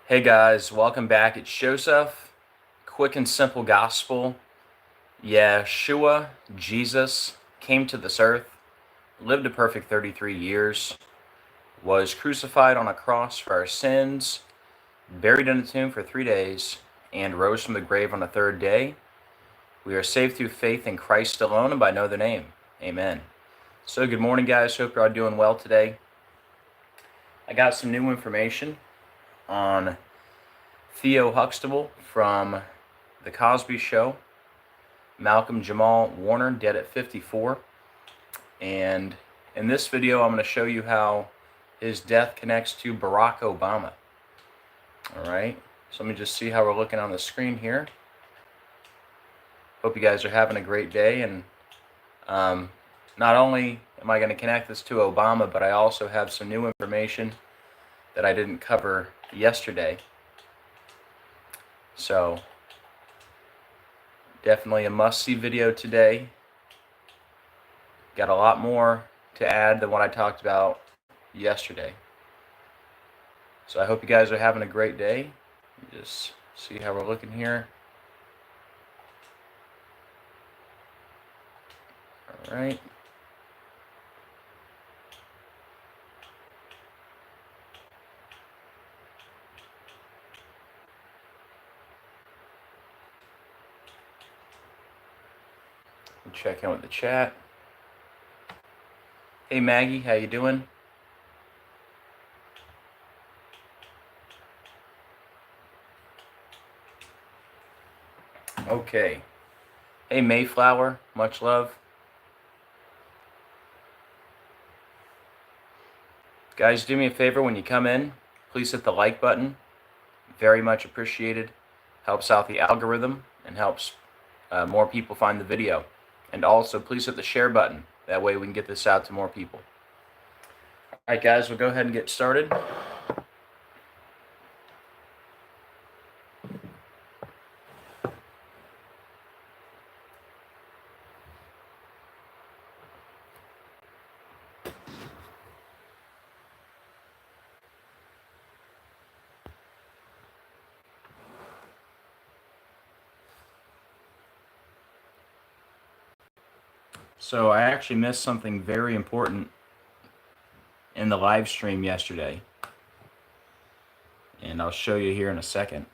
Hey guys, welcome back. It's Joseph. Quick and simple gospel. Yeshua, Jesus, came to this earth, lived a perfect 33 years, was crucified on a cross for our sins, buried in a tomb for 3 days, and rose from the grave on the third day. We are saved through faith in Christ alone and by no other name. Amen. So good morning, guys. Hope you're all doing well today. I got some new information on Theo Huxtable from The Cosby Show, Malcolm-Jamal Warner, dead at 54. And in this video, I'm going to show you how his death connects to Barack Obama. All right, so let me just see how we're looking on the screen here. Hope you guys are having a great day. And not only am I going to connect this to Obama, but I also have some new information that I didn't cover yesterday. So definitely a must-see video today. Got a lot more to add than what I talked about yesterday. So I hope you guys are having a great day. Just see how we're looking here. All right. Check in with the chat. Hey Maggie, how you doing? Okay. Hey Mayflower, much love. Guys, do me a favor when you come in, please hit the like button. Very much appreciated. Helps out the algorithm and helps more people find the video. And also, please hit the share button. That way we can get this out to more people. All right, guys, we'll go ahead and get started. So I actually missed something very important in the live stream yesterday. And I'll show you here in a second.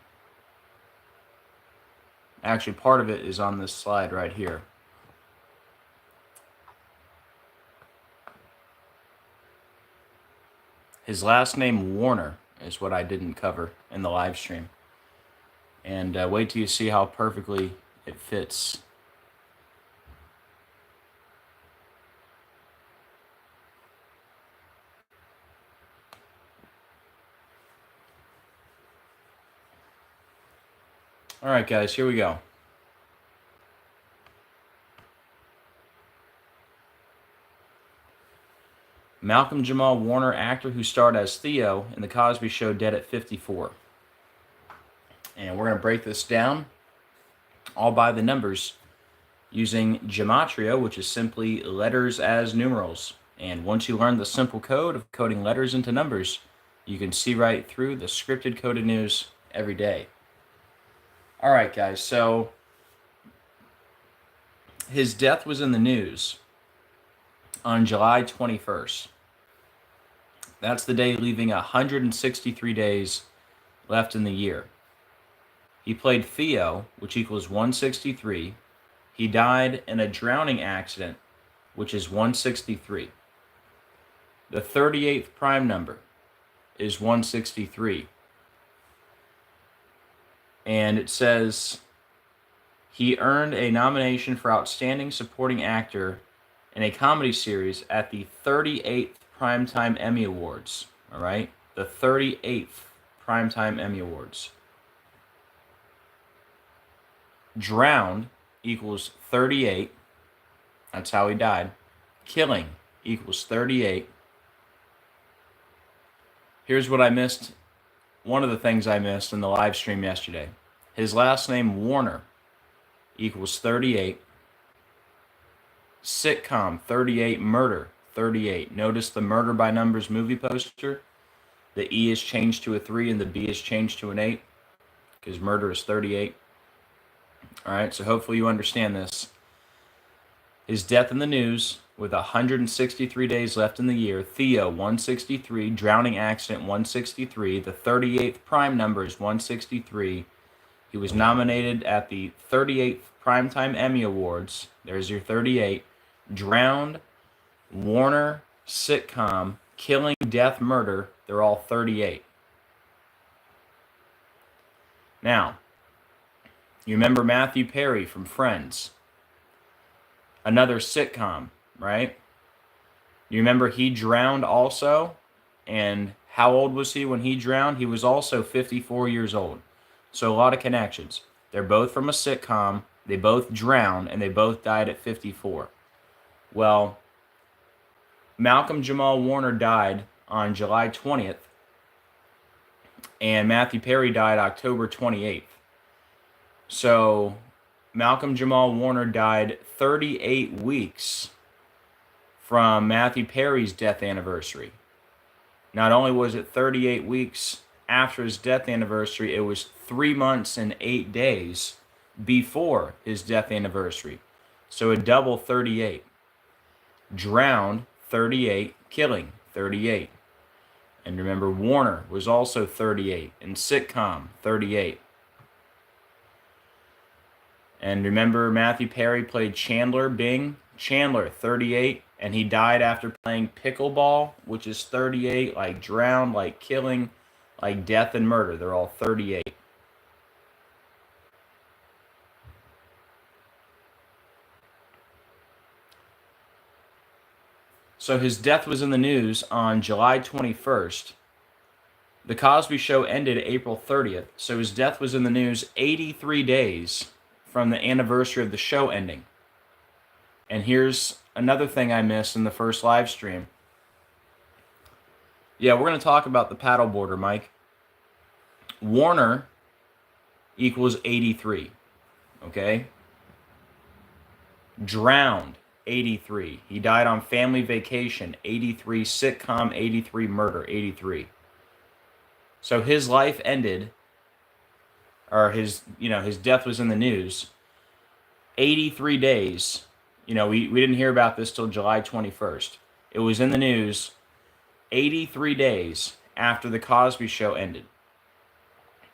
Actually, part of it is on this slide right here. His last name, Warner, is what I didn't cover in the live stream. And wait till you see how perfectly it fits. All right, guys, here we go. Malcolm-Jamal Warner, actor who starred as Theo in The Cosby Show, dead at 54. And we're going to break this down all by the numbers using gematria, which is simply letters as numerals. And once you learn the simple code of coding letters into numbers, you can see right through the scripted coded news every day. All right, guys, so his death was in the news on July 21st. That's the day leaving 163 days left in the year. He played Theo, which equals 163. He died in a drowning accident, which is 163. The 38th prime number is 163. And it says he earned a nomination for Outstanding Supporting Actor in a Comedy Series at the 38th Primetime Emmy Awards. All right? The 38th Primetime Emmy Awards. Drowned equals 38. That's how he died. Killing equals 38. Here's what I missed. One of the things I missed in the live stream yesterday. His last name, Warner, equals 38. Sitcom, 38. Murder, 38. Notice the Murder by Numbers movie poster? The E is changed to a 3 and the B is changed to an 8 because murder is 38. All right, so hopefully you understand this. His death in the news with 163 days left in the year. Theo, 163. Drowning accident, 163. The 38th prime number is 163. He was nominated at the 38th Primetime Emmy Awards. There's your 38. Drowned, Warner, sitcom, killing, death, murder. They're all 38. Now, you remember Matthew Perry from Friends? Another sitcom, right? You remember he drowned also? And how old was he when he drowned? He was also 54 years old. So a lot of connections. They're both from a sitcom. They both drowned, and they both died at 54. Well, Malcolm-Jamal Warner died on July 20th, and Matthew Perry died October 28th. So Malcolm-Jamal Warner died 38 weeks from Matthew Perry's death anniversary. Not only was it 38 weeks after his death anniversary, it was 3 months and 8 days before his death anniversary. So a double 38. Drowned, 38. Killing, 38. And remember, Warner was also 38. And sitcom, 38. And remember, Matthew Perry played Chandler Bing. Chandler, 38. And he died after playing pickleball, which is 38. Like drowned, like killing, like death and murder. They're all 38. So his death was in the news on July 21st. The Cosby Show ended April 30th. So his death was in the news 83 days from the anniversary of the show ending. And here's another thing I missed in the first live stream. Yeah, we're going to talk about the paddleboarder, Mike. Warner equals 83. Okay? Drowned, 83. He died on family vacation, 83. Sitcom, 83. Murder, 83. So his life ended, or his death was in the news 83 days. We didn't hear about this till July 21st. It was in the news 83 days after the Cosby Show ended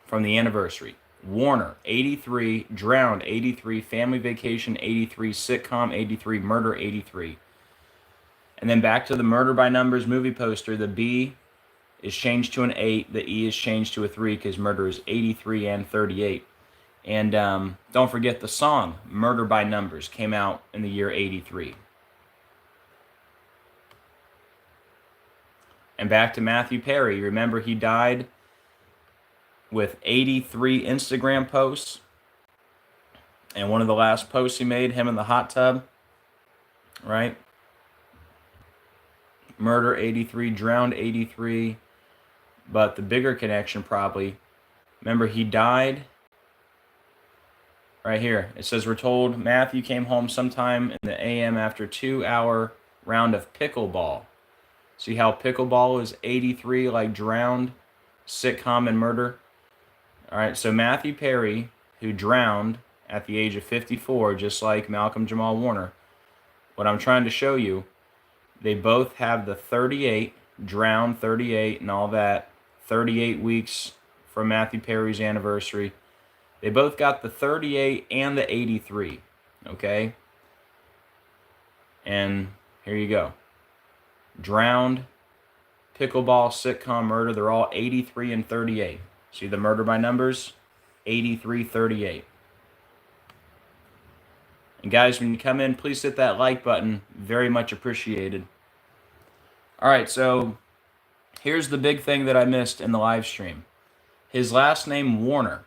from the anniversary. Warner, 83. Drowned, 83. Family vacation, 83. Sitcom, 83. Murder, 83. And then back to the murder by numbers movie poster. The B is changed to an 8. The E is changed to a 3 because murder is 83 and 38. And don't forget the song Murder by Numbers came out in the year 83. And back to Matthew Perry. Remember, he died with 83 Instagram posts. And one of the last posts he made, him in the hot tub, right? Murder, 83. Drowned, 83. But the bigger connection probably, remember, he died right here. It says, we're told Matthew came home sometime in the AM after a 2-hour round of pickleball. See how pickleball is 83, like drowned, sitcom, and murder? All right, so Matthew Perry, who drowned at the age of 54, just like Malcolm-Jamal Warner, what I'm trying to show you, they both have the 38, drowned, 38, and all that, 38 weeks from Matthew Perry's anniversary. They both got the 38 and the 83, okay? And here you go. Drowned, pickleball, sitcom, murder, they're all 83 and 38. See the murder by numbers? 83, 38. And guys, when you come in, please hit that like button. Very much appreciated. All right, so here's the big thing that I missed in the live stream. His last name, Warner,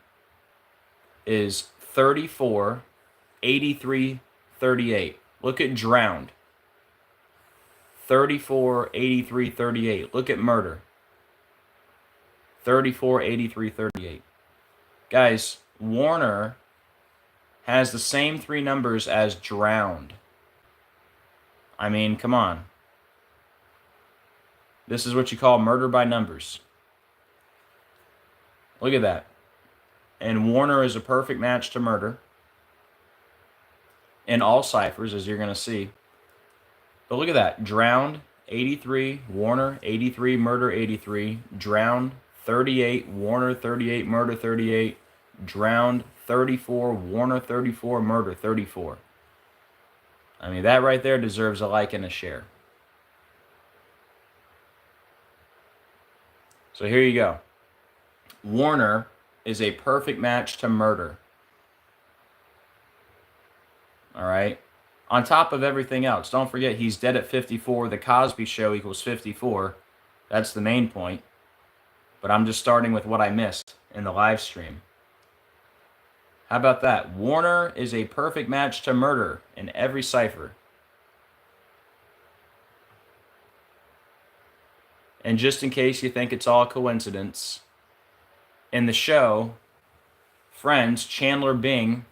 is 34, 83, 38. Look at drowned. 34, 83, 38. Look at murder. 34, 83, 38. Guys, Warner has the same 3 numbers as drowned. I mean, come on. This is what you call murder by numbers. Look at that. And Warner is a perfect match to murder in all ciphers, as you're going to see. But look at that. Drowned, 83. Warner, 83. Murder, 83. Drowned, 38. Warner, 38. Murder, 38. Drowned, 34. Warner, 34. Murder, 34. I mean, that right there deserves a like and a share. So here you go. Warner is a perfect match to murder. All right. On top of everything else, don't forget he's dead at 54. The Cosby Show equals 54. That's the main point. But I'm just starting with what I missed in the live stream. How about that? Warner is a perfect match to murder in every cipher. And just in case you think it's all coincidence, in the show, Friends, Chandler Bing,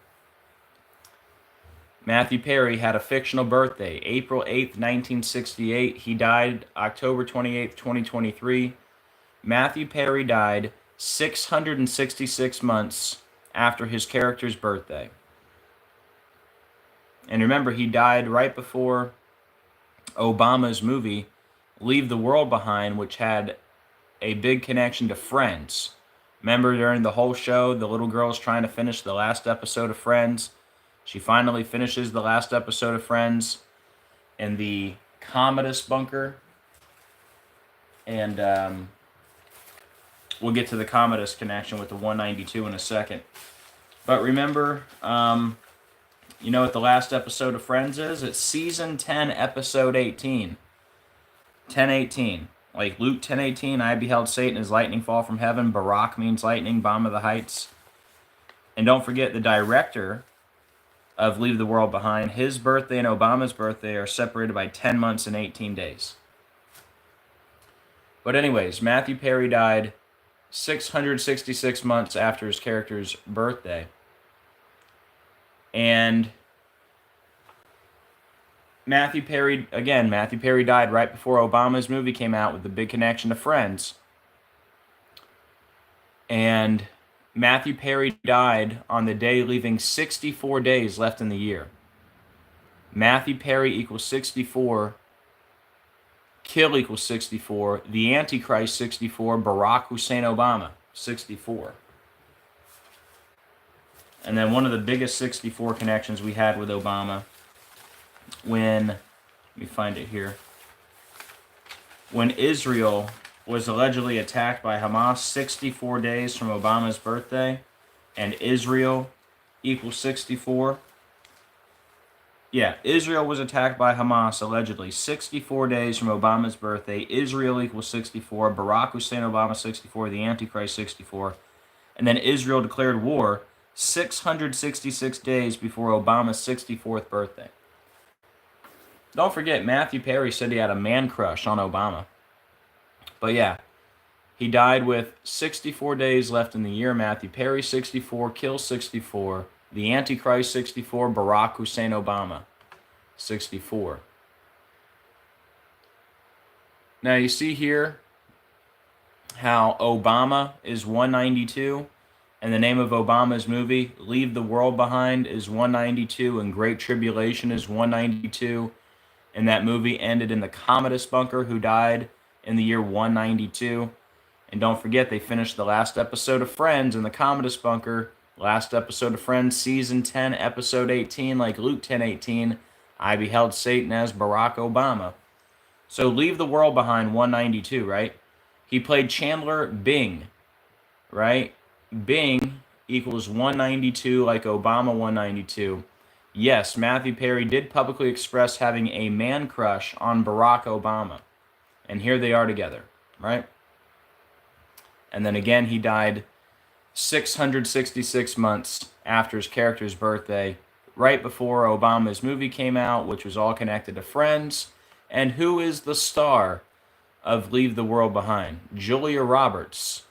Matthew Perry had a fictional birthday, April 8th, 1968. He died October 28th, 2023. Matthew Perry died 666 months after his character's birthday. And remember, he died right before Obama's movie, Leave the World Behind, which had a big connection to Friends. Remember, during the whole show, the little girl's trying to finish the last episode of Friends. She finally finishes the last episode of Friends in the Commodus bunker. And we'll get to the Commodus connection with the 192 in a second. But remember, you know what the last episode of Friends is? It's season 10, episode 18. 10:18. Like Luke 10:18, I beheld Satan as lightning fall from heaven. Barak means lightning, Bomb the Heights. And don't forget, the director of Leave the World Behind, his birthday and Obama's birthday are separated by 10 months and 18 days. But anyways, Matthew Perry died 666 months after his character's birthday. And Matthew Perry died right before Obama's movie came out with the big connection to Friends. And Matthew Perry died on the day leaving 64 days left in the year. Matthew Perry equals 64. Kill equals 64. The Antichrist, 64. Barack Hussein Obama, 64. And then one of the biggest 64 connections we had with Obama, when, let me find it here, when Israel was allegedly attacked by Hamas 64 days from Obama's birthday, and Israel equals 64. Yeah, Israel was attacked by Hamas allegedly 64 days from Obama's birthday. Israel equals 64. Barack Hussein Obama 64. The Antichrist 64. And then Israel declared war 666 days before Obama's 64th birthday. Don't forget, Matthew Perry said he had a man crush on Obama. But yeah, he died with 64 days left in the year. Matthew Perry, 64. Kill, 64. The Antichrist, 64. Barack Hussein Obama, 64. Now you see here how Obama is 192, and the name of Obama's movie, Leave the World Behind, is 192, and Great Tribulation is 192. And that movie ended in the Commodus bunker, who died in the year 192. And don't forget, they finished the last episode of Friends in the Commodus bunker. Last episode of Friends, season 10, episode 18, like Luke 10:18, I beheld Satan as Barack Obama. So Leave the World Behind, 192, right? He played Chandler Bing, right? Bing equals 192, like Obama 192. Yes, Matthew Perry did publicly express having a man crush on Barack Obama. And here they are together, right? And then again, he died 666 months after his character's birthday, right before Obama's movie came out, which was all connected to Friends. And who is the star of Leave the World Behind? Julia Roberts,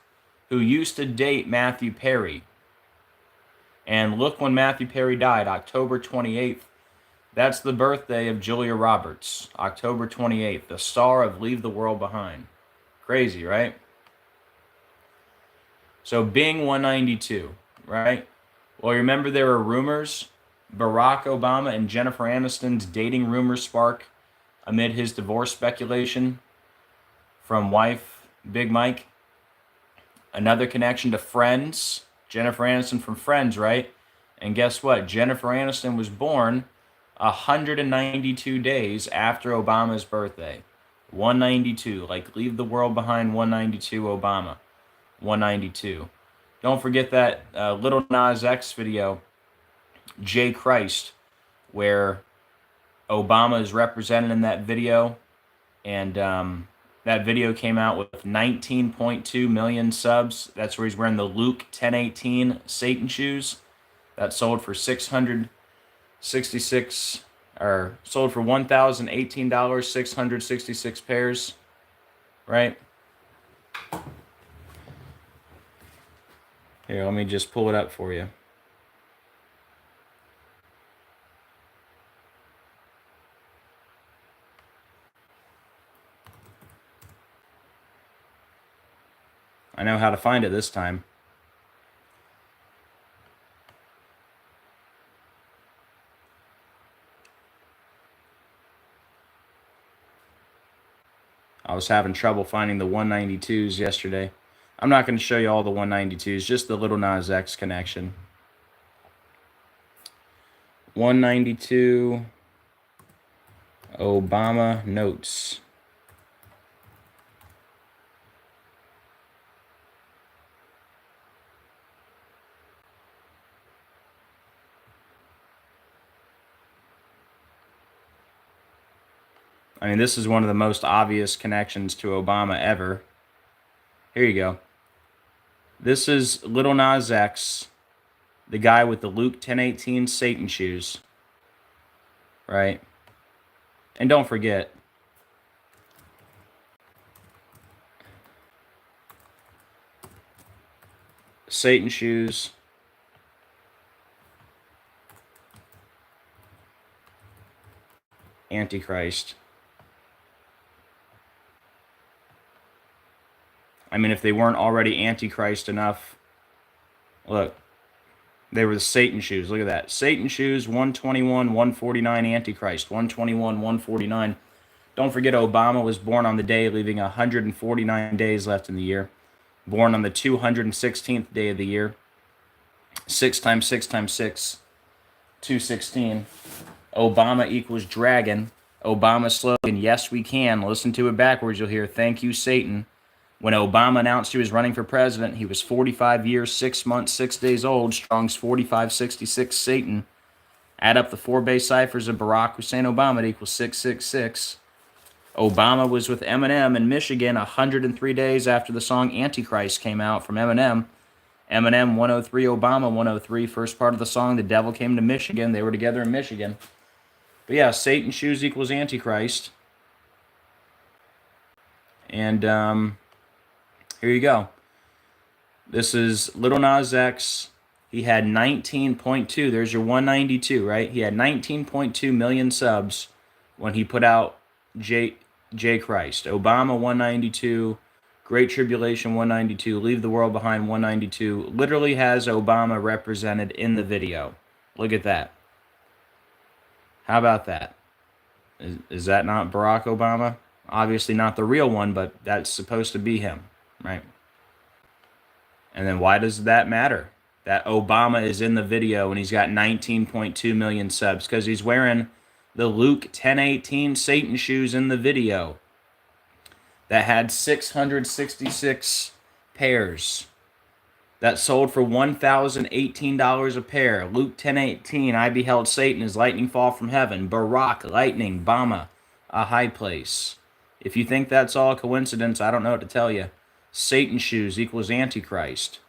who used to date Matthew Perry. And look when Matthew Perry died, October 28th. That's the birthday of Julia Roberts, October 28th, the star of Leave the World Behind. Crazy, right? So Bing 192, right? Well, remember there were rumors. Barack Obama and Jennifer Aniston's dating rumors spark amid his divorce speculation from wife Big Mike. Another connection to Friends. Jennifer Aniston from Friends, right? And guess what? Jennifer Aniston was born 192 days after Obama's birthday. 192. Like, leave the world behind 192 Obama. 192. Don't forget that little Nas X video, J Christ, where Obama is represented in that video. And that video came out with 19.2 million subs. That's where he's wearing the Luke 10:18 Satan shoes. That sold for $666, or sold for $1,018, 666 pairs, right? Here, let me just pull it up for you. I know how to find it this time. I was having trouble finding the 192s yesterday. I'm not going to show you all the 192s, just the little Nas X connection. 192 Obama notes. I mean, this is one of the most obvious connections to Obama ever. Here you go. This is Little Nas X, the guy with the Luke 10:18 Satan shoes, right? And don't forget, Satan shoes, Antichrist. I mean, if they weren't already Antichrist enough, look, they were the Satan shoes. Look at that. Satan shoes, 121, 149, Antichrist, 121, 149. Don't forget, Obama was born on the day, leaving 149 days left in the year. Born on the 216th day of the year. 6 times 6 times 6, 216. Obama equals dragon. Obama's slogan, yes we can. Listen to it backwards, you'll hear, thank you, Satan. When Obama announced he was running for president, he was 45 years, 6 months, 6 days old. Strong's 4566, Satan. Add up the 4 base ciphers of Barack Hussein Obama, it equals 666. Obama was with Eminem in Michigan 103 days after the song Antichrist came out from Eminem. Eminem 103, Obama 103. First part of the song, the devil came to Michigan. They were together in Michigan. But yeah, Satan shoes equals Antichrist. And here you go. This is Little Nas X. He had 19.2. There's your 192, right? He had 19.2 million subs when he put out J Christ. Obama 192. Great Tribulation 192. Leave the World Behind 192. Literally has Obama represented in the video. Look at that. How about that? Is that not Barack Obama? Obviously not the real one, but that's supposed to be him, right? And then why does that matter? That Obama is in the video and he's got 19.2 million subs because he's wearing the Luke 10:18 Satan shoes in the video that had 666 pairs that sold for $1,018 a pair. Luke 10:18, I beheld Satan as lightning fall from heaven. Barack, lightning, Bama, a high place. If you think that's all a coincidence, I don't know what to tell you. Satan shoes equals Antichrist.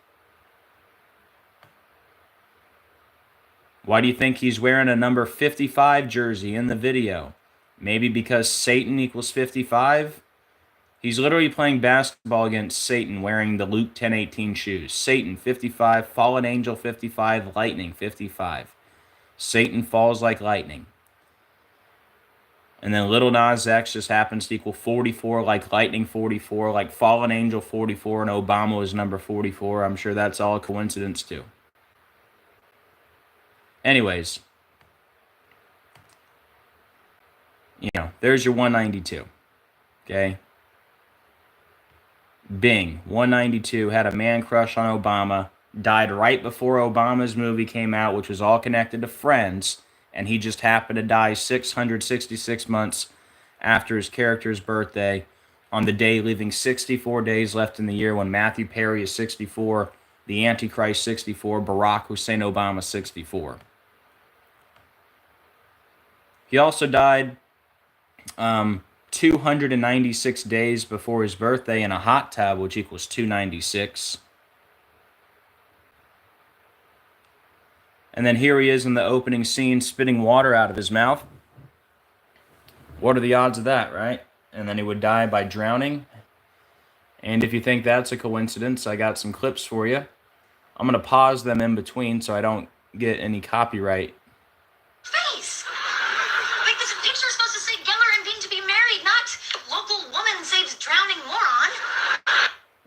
Why do you think he's wearing a number 55 jersey in the video? Maybe because Satan equals 55? He's literally playing basketball against Satan wearing the Luke 10:18 shoes. Satan 55, fallen angel 55, lightning 55. Satan falls like lightning. And then little Nas X just happens to equal 44, like Lightning 44, like Fallen Angel 44, and Obama was number 44. I'm sure that's all a coincidence too. Anyways, there's your 192. Okay. Bing, 192, had a man crush on Obama, died right before Obama's movie came out, which was all connected to Friends, and he just happened to die 666 months after his character's birthday, on the day leaving 64 days left in the year, when Matthew Perry is 64, the Antichrist 64, Barack Hussein Obama 64. He also died 296 days before his birthday in a hot tub, which equals 296. And then here he is in the opening scene, spitting water out of his mouth. What are the odds of that, right? And then he would die by drowning. And if you think that's a coincidence, I got some clips for you. I'm going to pause them in between so I don't get any copyright. Face! Like this picture's supposed to say Geller and Bean to be married, not local woman saves drowning moron.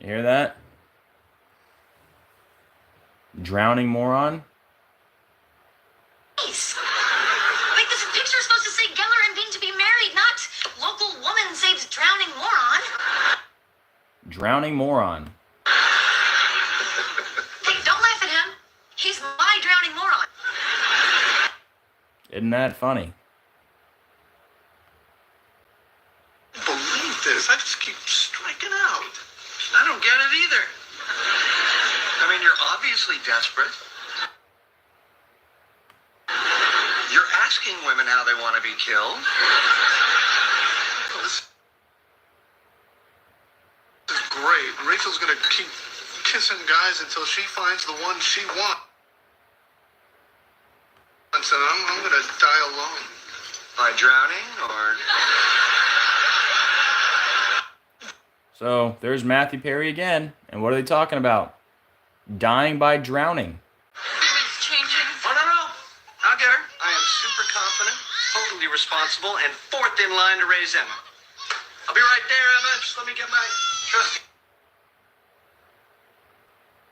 You hear that? Drowning moron? Face! Like this picture's supposed to say Geller and Bean to be married, not local woman saves drowning moron. Drowning moron. Hey, don't laugh at him. He's my drowning moron. Isn't that funny? Believe this. I just keep striking out. I don't get it either. I mean, you're obviously desperate. You're asking women how they want to be killed. This is great. Rachel's going to keep kissing guys until she finds the one she wants. And I'm going to die alone. By drowning or... So there's Matthew Perry again. And what are they talking about? Dying by drowning. It's changing. Oh, no. I'll get her. I am super confident, totally responsible, and fourth in line to raise Emma. I'll be right there, Emma. Just let me get my trusty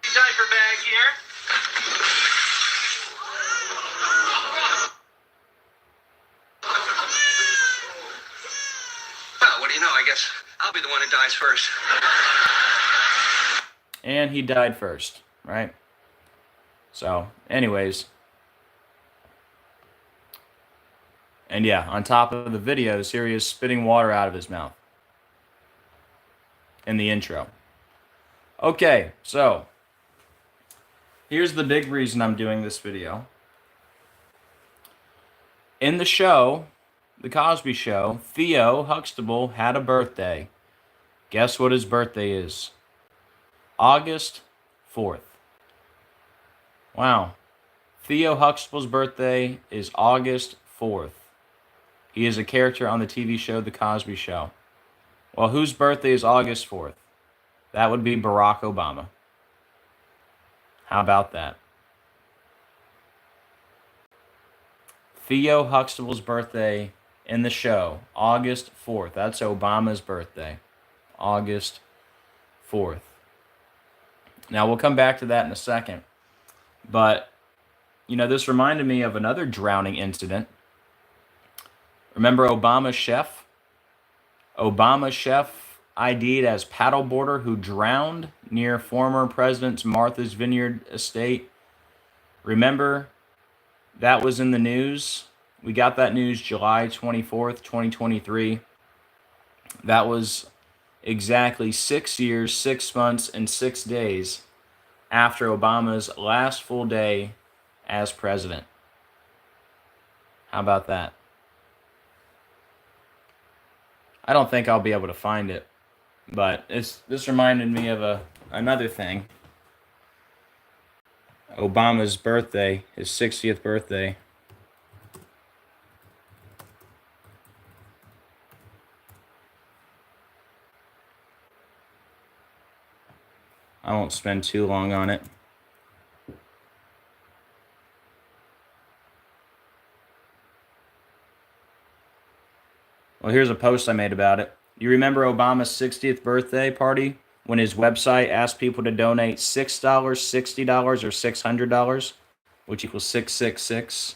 diaper bag here. Well, what do you know? I guess I'll be the one who dies first. And he died first, right? So, anyways. And yeah, on top of the videos, here he is spitting water out of his mouth in the intro. Okay, so here's the big reason I'm doing this video. In the show, The Cosby Show, Theo Huxtable had a birthday. Guess what his birthday is? August 4th. Wow. Theo Huxtable's birthday is August 4th. He is a character on the TV show The Cosby Show. Well, whose birthday is August 4th? That would be Barack Obama. How about that? Theo Huxtable's birthday in the show, August 4th. That's Obama's birthday. August 4th. Now, we'll come back to that in a second. But, this reminded me of another drowning incident. Remember Obama's chef? Obama's chef ID'd as paddleboarder who drowned near former President Martha's Vineyard estate. Remember, that was in the news. We got that news July 24th, 2023. That was exactly 6 years, 6 months, and 6 days after Obama's last full day as president. How about that? I don't think I'll be able to find it, but this reminded me of another thing. Obama's birthday, his 60th birthday. I won't spend too long on it. Well, here's a post I made about it. You remember Obama's 60th birthday party when his website asked people to donate $6, $60, or $600, which equals 666?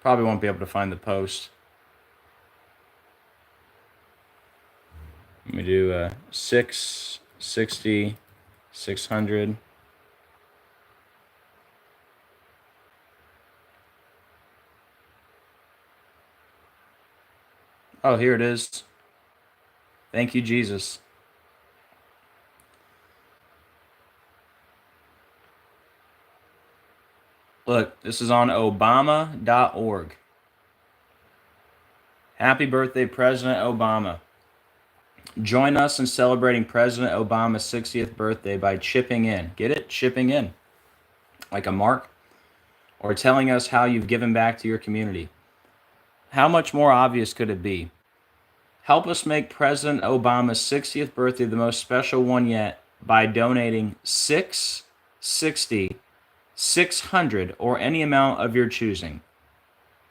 Probably won't be able to find the post. Let me do 660, 600. Oh, here it is. Thank you, Jesus. Look, this is on Obama.org. Happy birthday, President Obama. Join us in celebrating President Obama's 60th birthday by chipping in. Get it? Chipping in. Like a mark. Or telling us how you've given back to your community. How much more obvious could it be? Help us make President Obama's 60th birthday the most special one yet by donating 6, 60, 600, or any amount of your choosing.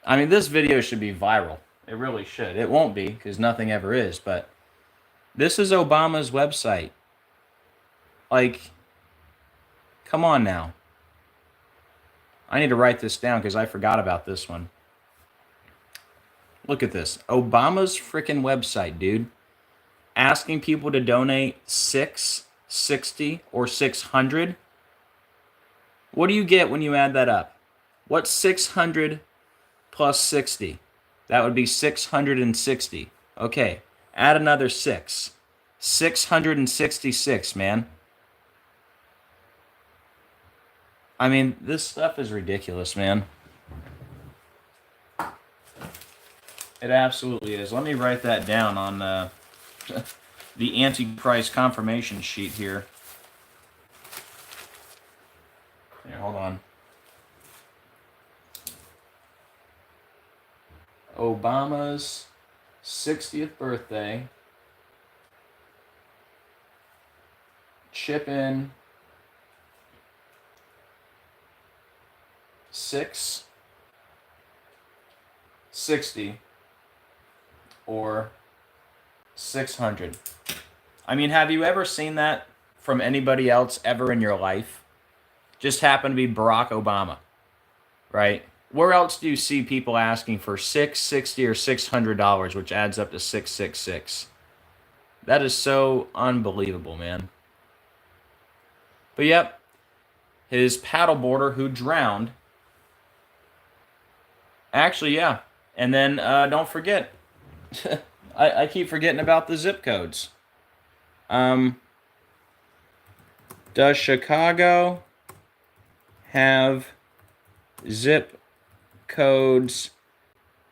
I mean, this video should be viral. It really should. It won't be, because nothing ever is, but this is Obama's website. Like, come on now. I need to write this down because I forgot about this one. Look at this. Obama's freaking website, dude. Asking people to donate 6, 60, or 600. What do you get when you add that up? What's 600 plus 60? That would be 660. Okay, add another 6. 666, man. I mean, this stuff is ridiculous, man. It absolutely is. Let me write that down on the Antichrist confirmation sheet here. Here, hold on. Obama's 60th birthday. Chip in 6, 60, or 600. I mean, have you ever seen that from anybody else ever in your life? Just happened to be Barack Obama, right? Where else do you see people asking for 6, 60, or $600, which adds up to 666? That is so unbelievable, man. But yep, his paddleboarder who drowned. Actually, yeah. And then don't forget, I keep forgetting about the zip codes. Does Chicago have zip codes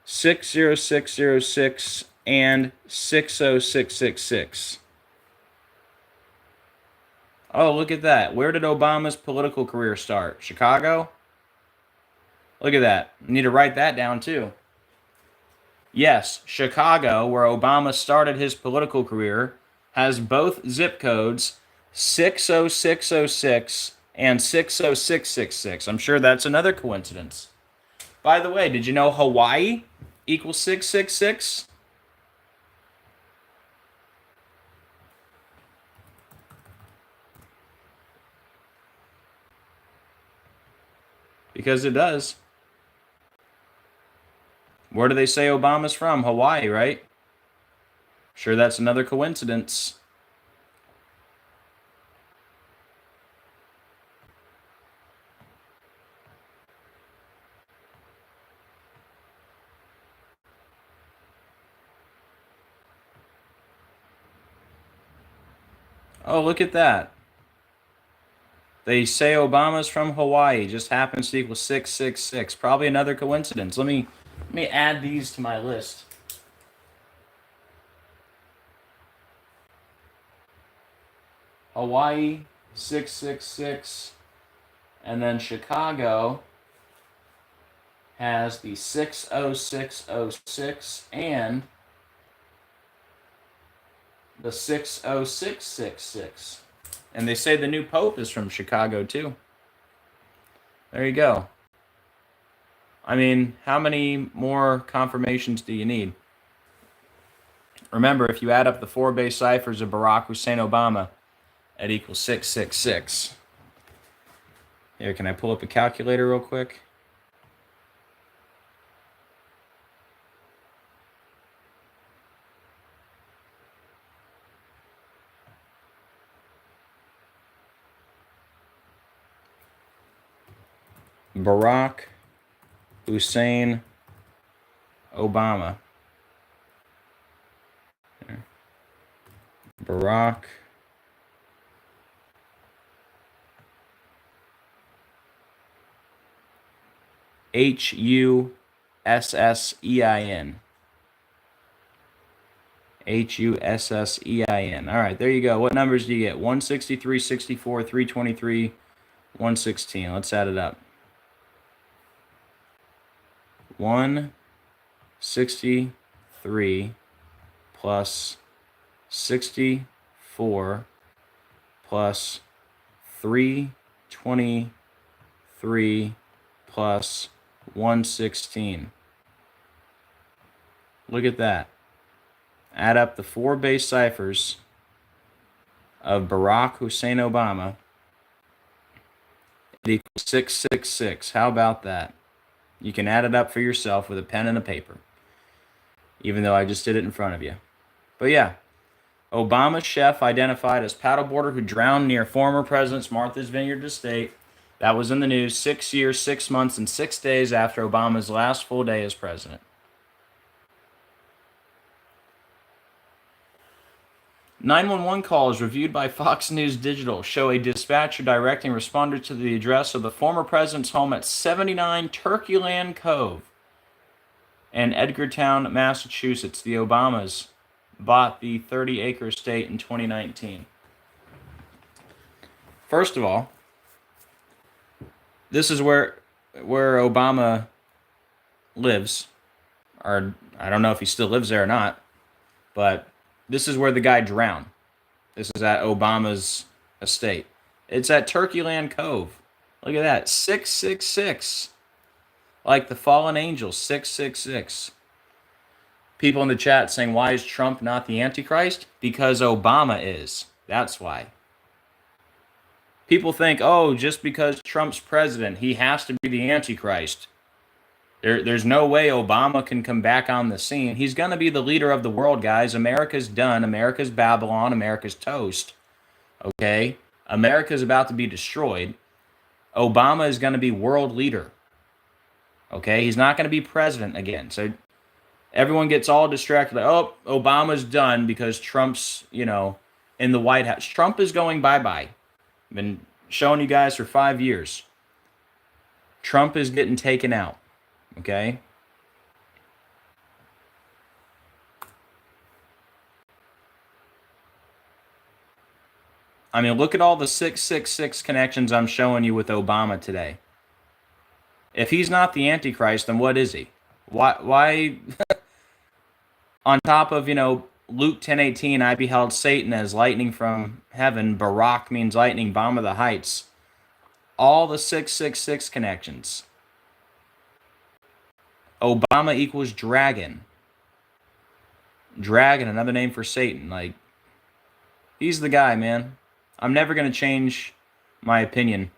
60606 and 60666? Oh, look at that. Where did Obama's political career start? Chicago? Look at that. I need to write that down too. Yes, Chicago, where Obama started his political career, has both zip codes 60606 and 60666. I'm sure that's another coincidence. By the way, did you know Hawaii equals 666? Because it does. Where do they say Obama's from? Hawaii, right? Sure, that's another coincidence. Oh, look at that. They say Obama's from Hawaii. Just happens to equal 666. Probably another coincidence. Let me add these to my list. Hawaii 666, and then Chicago has the 60606 and the 60666. And they say the new pope is from Chicago too. There you go. I mean, how many more confirmations do you need? Remember, if you add up the 4 base ciphers of Barack Hussein Obama, it equals 666. Here, can I pull up a calculator real quick? Barack Hussein Obama. Barack Hussein. Hussein. All right, there you go. What numbers do you get? 163, 64, 323, 116. Let's add it up. 163 plus 64 plus 323 plus 116. Look at that. Add up the 4 base ciphers of Barack Hussein Obama. It equals 666. How about that? You can add it up for yourself with a pen and a paper, even though I just did it in front of you. But yeah, Obama chef identified as paddleboarder who drowned near former President Martha's Vineyard estate. That was in the news 6 years, 6 months, and 6 days after Obama's last full day as president. 911 calls reviewed by Fox News Digital show a dispatcher directing responders to the address of the former president's home at 79 Turkeyland Cove in Edgartown, Massachusetts. The Obamas bought the 30-acre estate in 2019. First of all, this is where Obama lives, or I don't know if he still lives there or not, but this is where the guy drowned. This is at Obama's estate. It's at Turkeyland Cove. Look at that. 666. Like the fallen angels, 666. People in the chat saying, why is Trump not the Antichrist? Because Obama is. That's why. People think, oh, just because Trump's president, he has to be the Antichrist. There's no way Obama can come back on the scene. He's going to be the leader of the world, guys. America's done. America's Babylon. America's toast. Okay? America's about to be destroyed. Obama is going to be world leader. Okay? He's not going to be president again. So everyone gets all distracted. Like, oh, Obama's done because Trump's, in the White House. Trump is going bye-bye. I've been showing you guys for 5 years. Trump is getting taken out. Okay? I mean, look at all the 666 connections I'm showing you with Obama today. If he's not the Antichrist, then what is he? Why on top of, Luke 10:18, I beheld Satan as lightning from heaven. Barak means lightning, bomb of the heights. All the 666 connections. Obama equals dragon. Dragon, another name for Satan. Like, he's the guy, man. I'm never going to change my opinion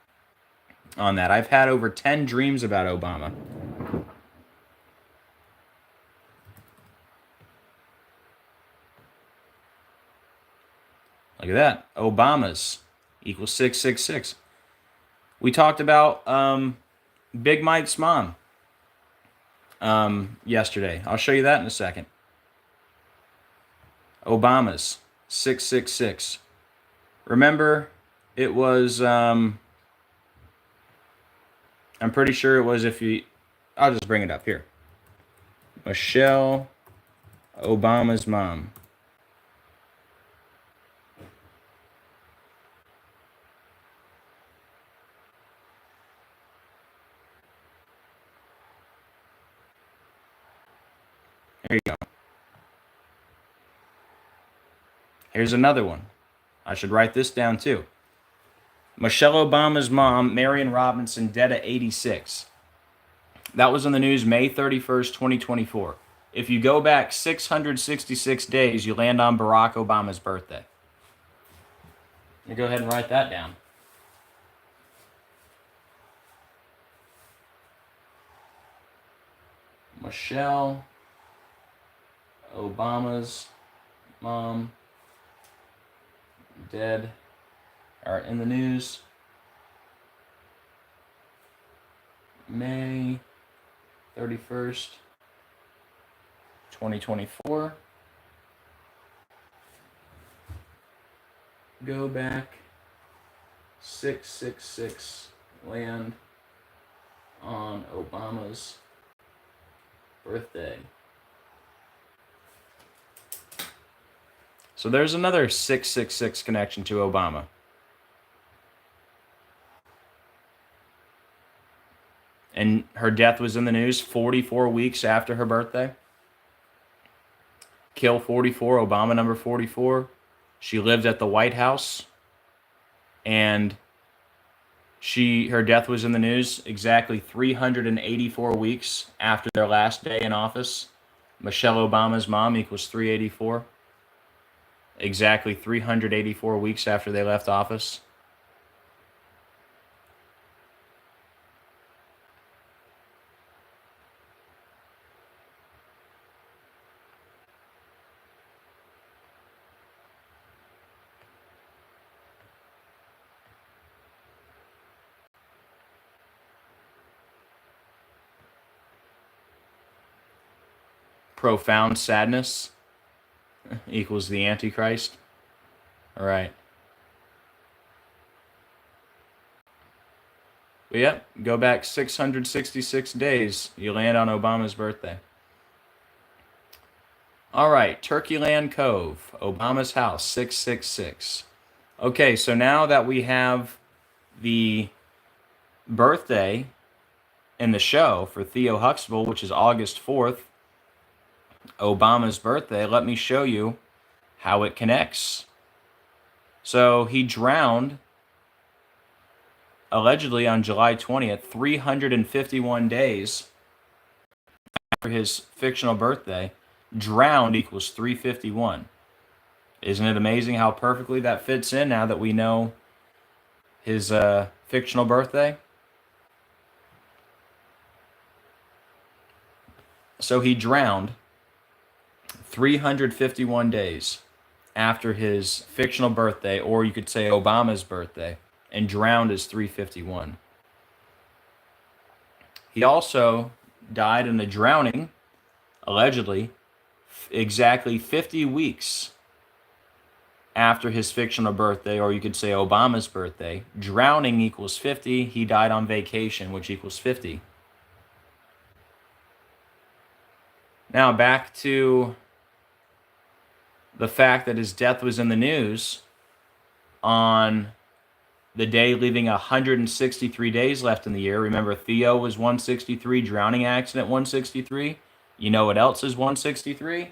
on that. I've had over 10 dreams about Obama. Look at that. Obama's equals 666. We talked about Big Mike's mom yesterday. I'll show you that in a second. Obama's 666. Remember, it was I'm pretty sure it was I'll just bring it up here. Michelle Obama's mom. There you go. Here's another one. I should write this down too. Michelle Obama's mom, Marian Robinson, dead at 86. That was in the news May 31st, 2024. If you go back 666 days, you land on Barack Obama's birthday. Let me go ahead and write that down. Michelle Obama's mom, dead, are in the news May 31st, 2024. Go back 666, land on Obama's birthday. So there's another 666 connection to Obama. And her death was in the news 44 weeks after her birthday. Kill 44, Obama number 44. She lived at the White House, and her death was in the news exactly 384 weeks after their last day in office. Michelle Obama's mom equals 384. Exactly 384 weeks after they left office. Profound sadness equals the antichrist. All right. But yep, go back 666 days, you land on Obama's birthday. All right, Turkeyland Cove, Obama's house, 666. Okay, so now that we have the birthday in the show for Theo Huxtable, which is August 4th, Obama's birthday, let me show you how it connects. So he drowned allegedly on July 20th, 351 days after his fictional birthday. Drowned equals 351. Isn't it amazing how perfectly that fits in now that we know his fictional birthday? So he drowned 351 days after his fictional birthday, or you could say Obama's birthday, and drowned is 351. He also died in a drowning, allegedly, exactly 50 weeks after his fictional birthday, or you could say Obama's birthday. Drowning equals 50. He died on vacation, which equals 50. Now back to the fact that his death was in the news on the day leaving 163 days left in the year. Remember, Theo was 163, drowning accident 163. You know what else is 163?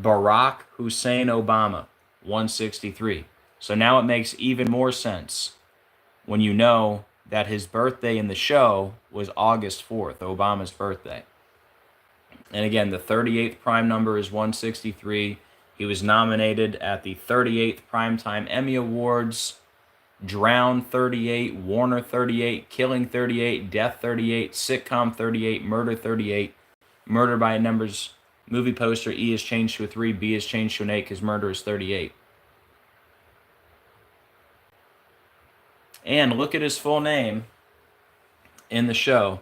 Barack Hussein Obama, 163. So now it makes even more sense when you know that his birthday in the show was August 4th, Obama's birthday. And again, the 38th prime number is 163. He was nominated at the 38th Primetime Emmy Awards. Drown 38, Warner 38, Killing 38, Death 38, Sitcom 38, Murder 38. Murder by numbers movie poster, E is changed to a 3, B is changed to an 8 because murder is 38. And look at his full name in the show.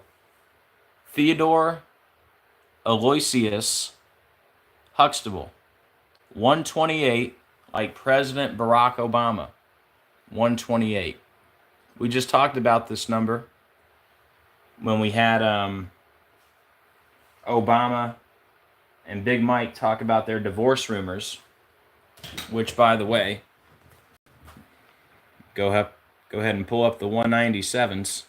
Theodore Aloysius Huxtable. 128, like President Barack Obama. 128. We just talked about this number when we had Obama and Big Mike talk about their divorce rumors, which, by the way, go ahead and pull up the 197s.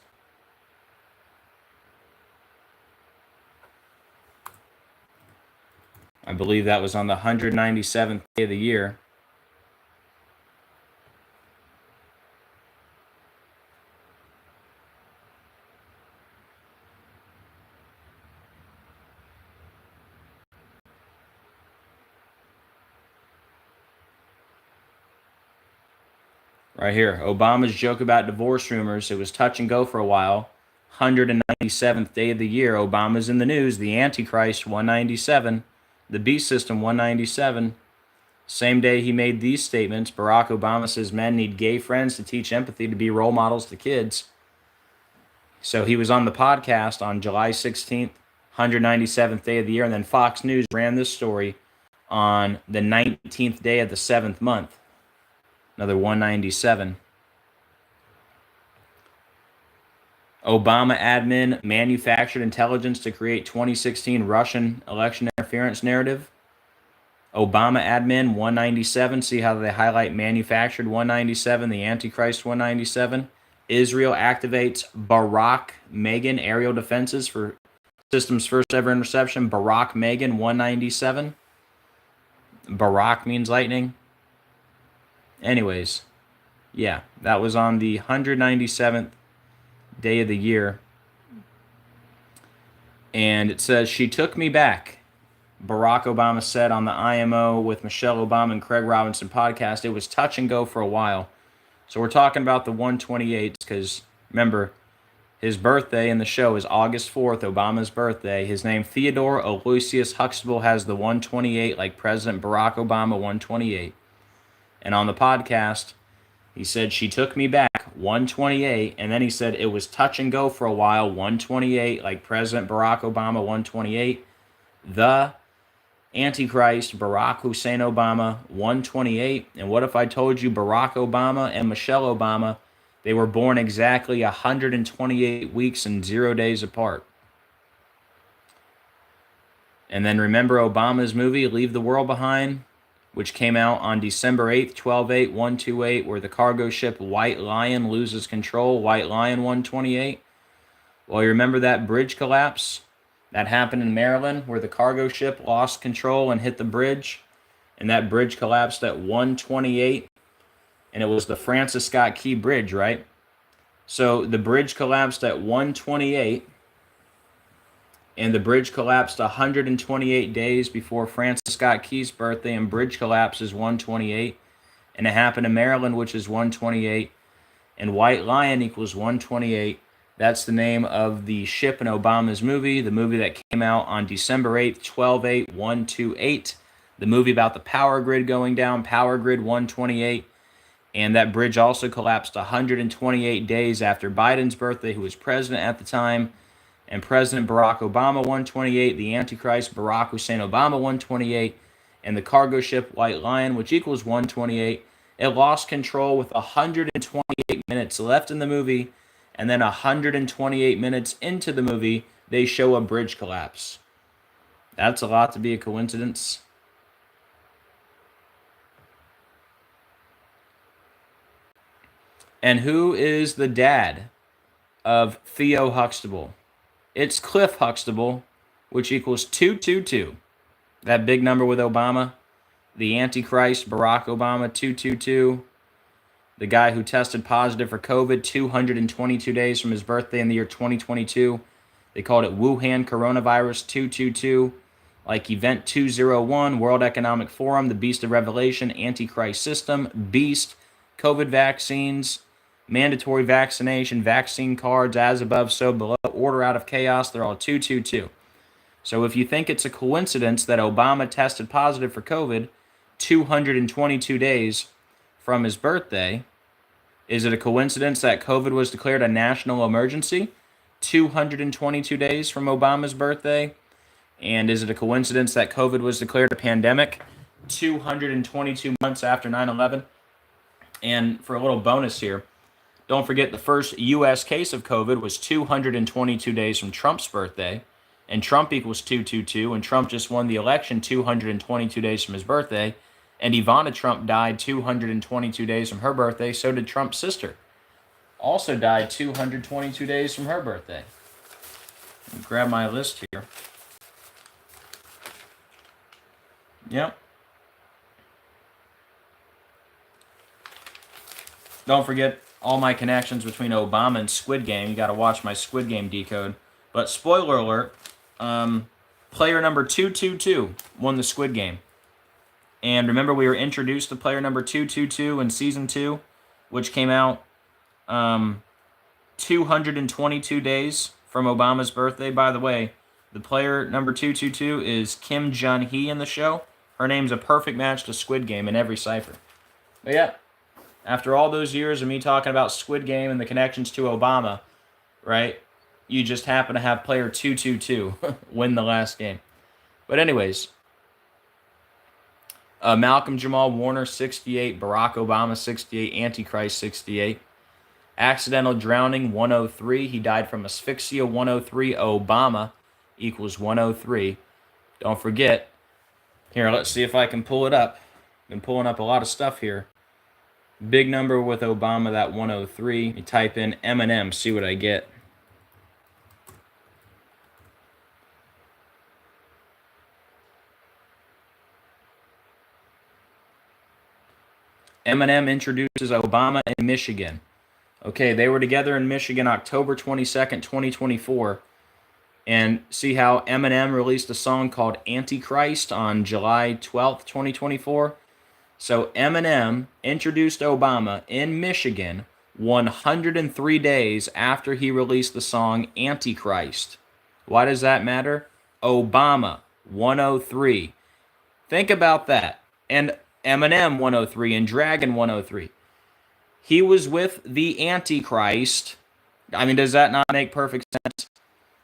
I believe that was on the 197th day of the year. Right here. Obama's joke about divorce rumors. It was touch and go for a while. 197th day of the year. Obama's in the news. The Antichrist, 197. The beast system, 197. Same day he made these statements. Barack Obama says men need gay friends to teach empathy to be role models to kids. So he was on the podcast on July 16th, 197th day of the year. And then Fox News ran this story on the 19th day of the 7th month. Another 197. Obama admin manufactured intelligence to create 2016 Russian election interference narrative. Obama admin 197. See how they highlight manufactured 197, the Antichrist 197. Israel activates Barak Megan aerial defenses for system's first ever interception. Barak Megan 197. Barak means lightning. Anyways, yeah, that was on the 197th day of the year. And it says, she took me back. Barack Obama said on the IMO with Michelle Obama and Craig Robinson podcast, it was touch and go for a while. So we're talking about the 128s because, remember, his birthday in the show is August 4th, Obama's birthday. His name, Theodore Aloysius Huxtable, has the 128 like President Barack Obama, 128. And on the podcast, he said, she took me back, 128. And then he said, it was touch and go for a while, 128, like President Barack Obama, 128. The Antichrist, Barack Hussein Obama, 128. And what if I told you Barack Obama and Michelle Obama, they were born exactly 128 weeks and 0 days apart? And then remember Obama's movie, Leave the World Behind, which came out on December 8th, 12/8/128, where the cargo ship White Lion loses control, White Lion 128. Well, you remember that bridge collapse that happened in Maryland, where the cargo ship lost control and hit the bridge, and that bridge collapsed at 128, and it was the Francis Scott Key Bridge, right? So the bridge collapsed at 128, and the bridge collapsed 128 days before Francis Scott Key's birthday, and bridge collapse is 128, and it happened in Maryland, which is 128, and White Lion equals 128. That's the name of the ship in Obama's movie, the movie that came out on December 8th, 12/8/128, the movie about the power grid going down, Power Grid 128, and that bridge also collapsed 128 days after Biden's birthday, who was president at the time, and President Barack Obama 128, the Antichrist Barack Hussein Obama 128, and the cargo ship White Lion, which equals 128. It lost control with 128 minutes left in the movie, and then 128 minutes into the movie, they show a bridge collapse. That's a lot to be a coincidence. And who is the dad of Theo Huxtable? It's Cliff Huxtable, which equals 222. That big number with Obama. The Antichrist, Barack Obama, 222. The guy who tested positive for COVID 222 days from his birthday in the year 2022. They called it Wuhan coronavirus 222. Like Event 201, World Economic Forum, the Beast of Revelation, Antichrist System, Beast, COVID vaccines, mandatory vaccination, vaccine cards, as above, so below, order out of chaos. They're all 222. So if you think it's a coincidence that Obama tested positive for COVID 222 days from his birthday, is it a coincidence that COVID was declared a national emergency 222 days from Obama's birthday? And is it a coincidence that COVID was declared a pandemic 222 months after 9/11? And for a little bonus here, don't forget the first U.S. case of COVID was 222 days from Trump's birthday, and Trump equals 222, and Trump just won the election 222 days from his birthday, and Ivana Trump died 222 days from her birthday. So did Trump's sister. Also died 222 days from her birthday. Let me grab my list here. Yep. Don't forget all my connections between Obama and Squid Game. You got to watch my Squid Game decode. But spoiler alert, player number 222 won the Squid Game. And remember, we were introduced to player number 222 in Season 2 which came out 222 days from Obama's birthday. By the way, the player number 222 is Kim Jun-hee in the show. Her name's a perfect match to Squid Game in every cipher. But yeah, after all those years of me talking about Squid Game and the connections to Obama, right, you just happen to have player 222 win the last game. But anyways, Malcolm-Jamal Warner, 68. Barack Obama, 68. Antichrist, 68. Accidental drowning, 103. He died from asphyxia, 103. Obama equals 103. Don't forget. Here, let's see if I can pull it up. Been pulling up a lot of stuff here. Big number with Obama, that 103. You type in Eminem, see what I get. Eminem introduces Obama in Michigan. Okay, they were together in Michigan October 22nd, 2024. And see how Eminem released a song called Antichrist on July 12th, 2024? So Eminem introduced Obama in Michigan 103 days after he released the song Antichrist. Why does that matter? Obama, 103. Think about that. And Eminem, 103, and Dragon, 103. He was with the Antichrist. I mean, does that not make perfect sense?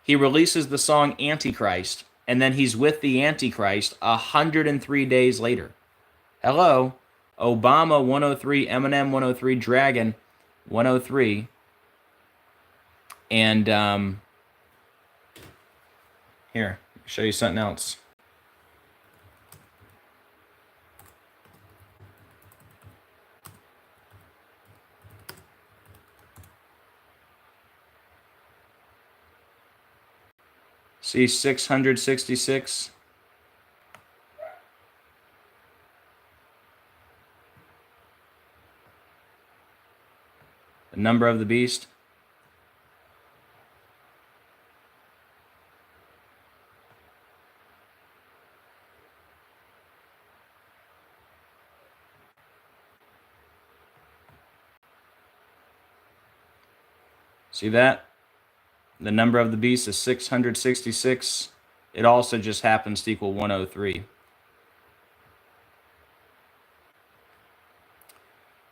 He releases the song Antichrist, and then he's with the Antichrist 103 days later. Hello? Obama, 103, Eminem, 103, Dragon, 103. And, here, I'll show you something else. See 666? The number of the beast. See that? The number of the beast is 666. It also just happens to equal 103.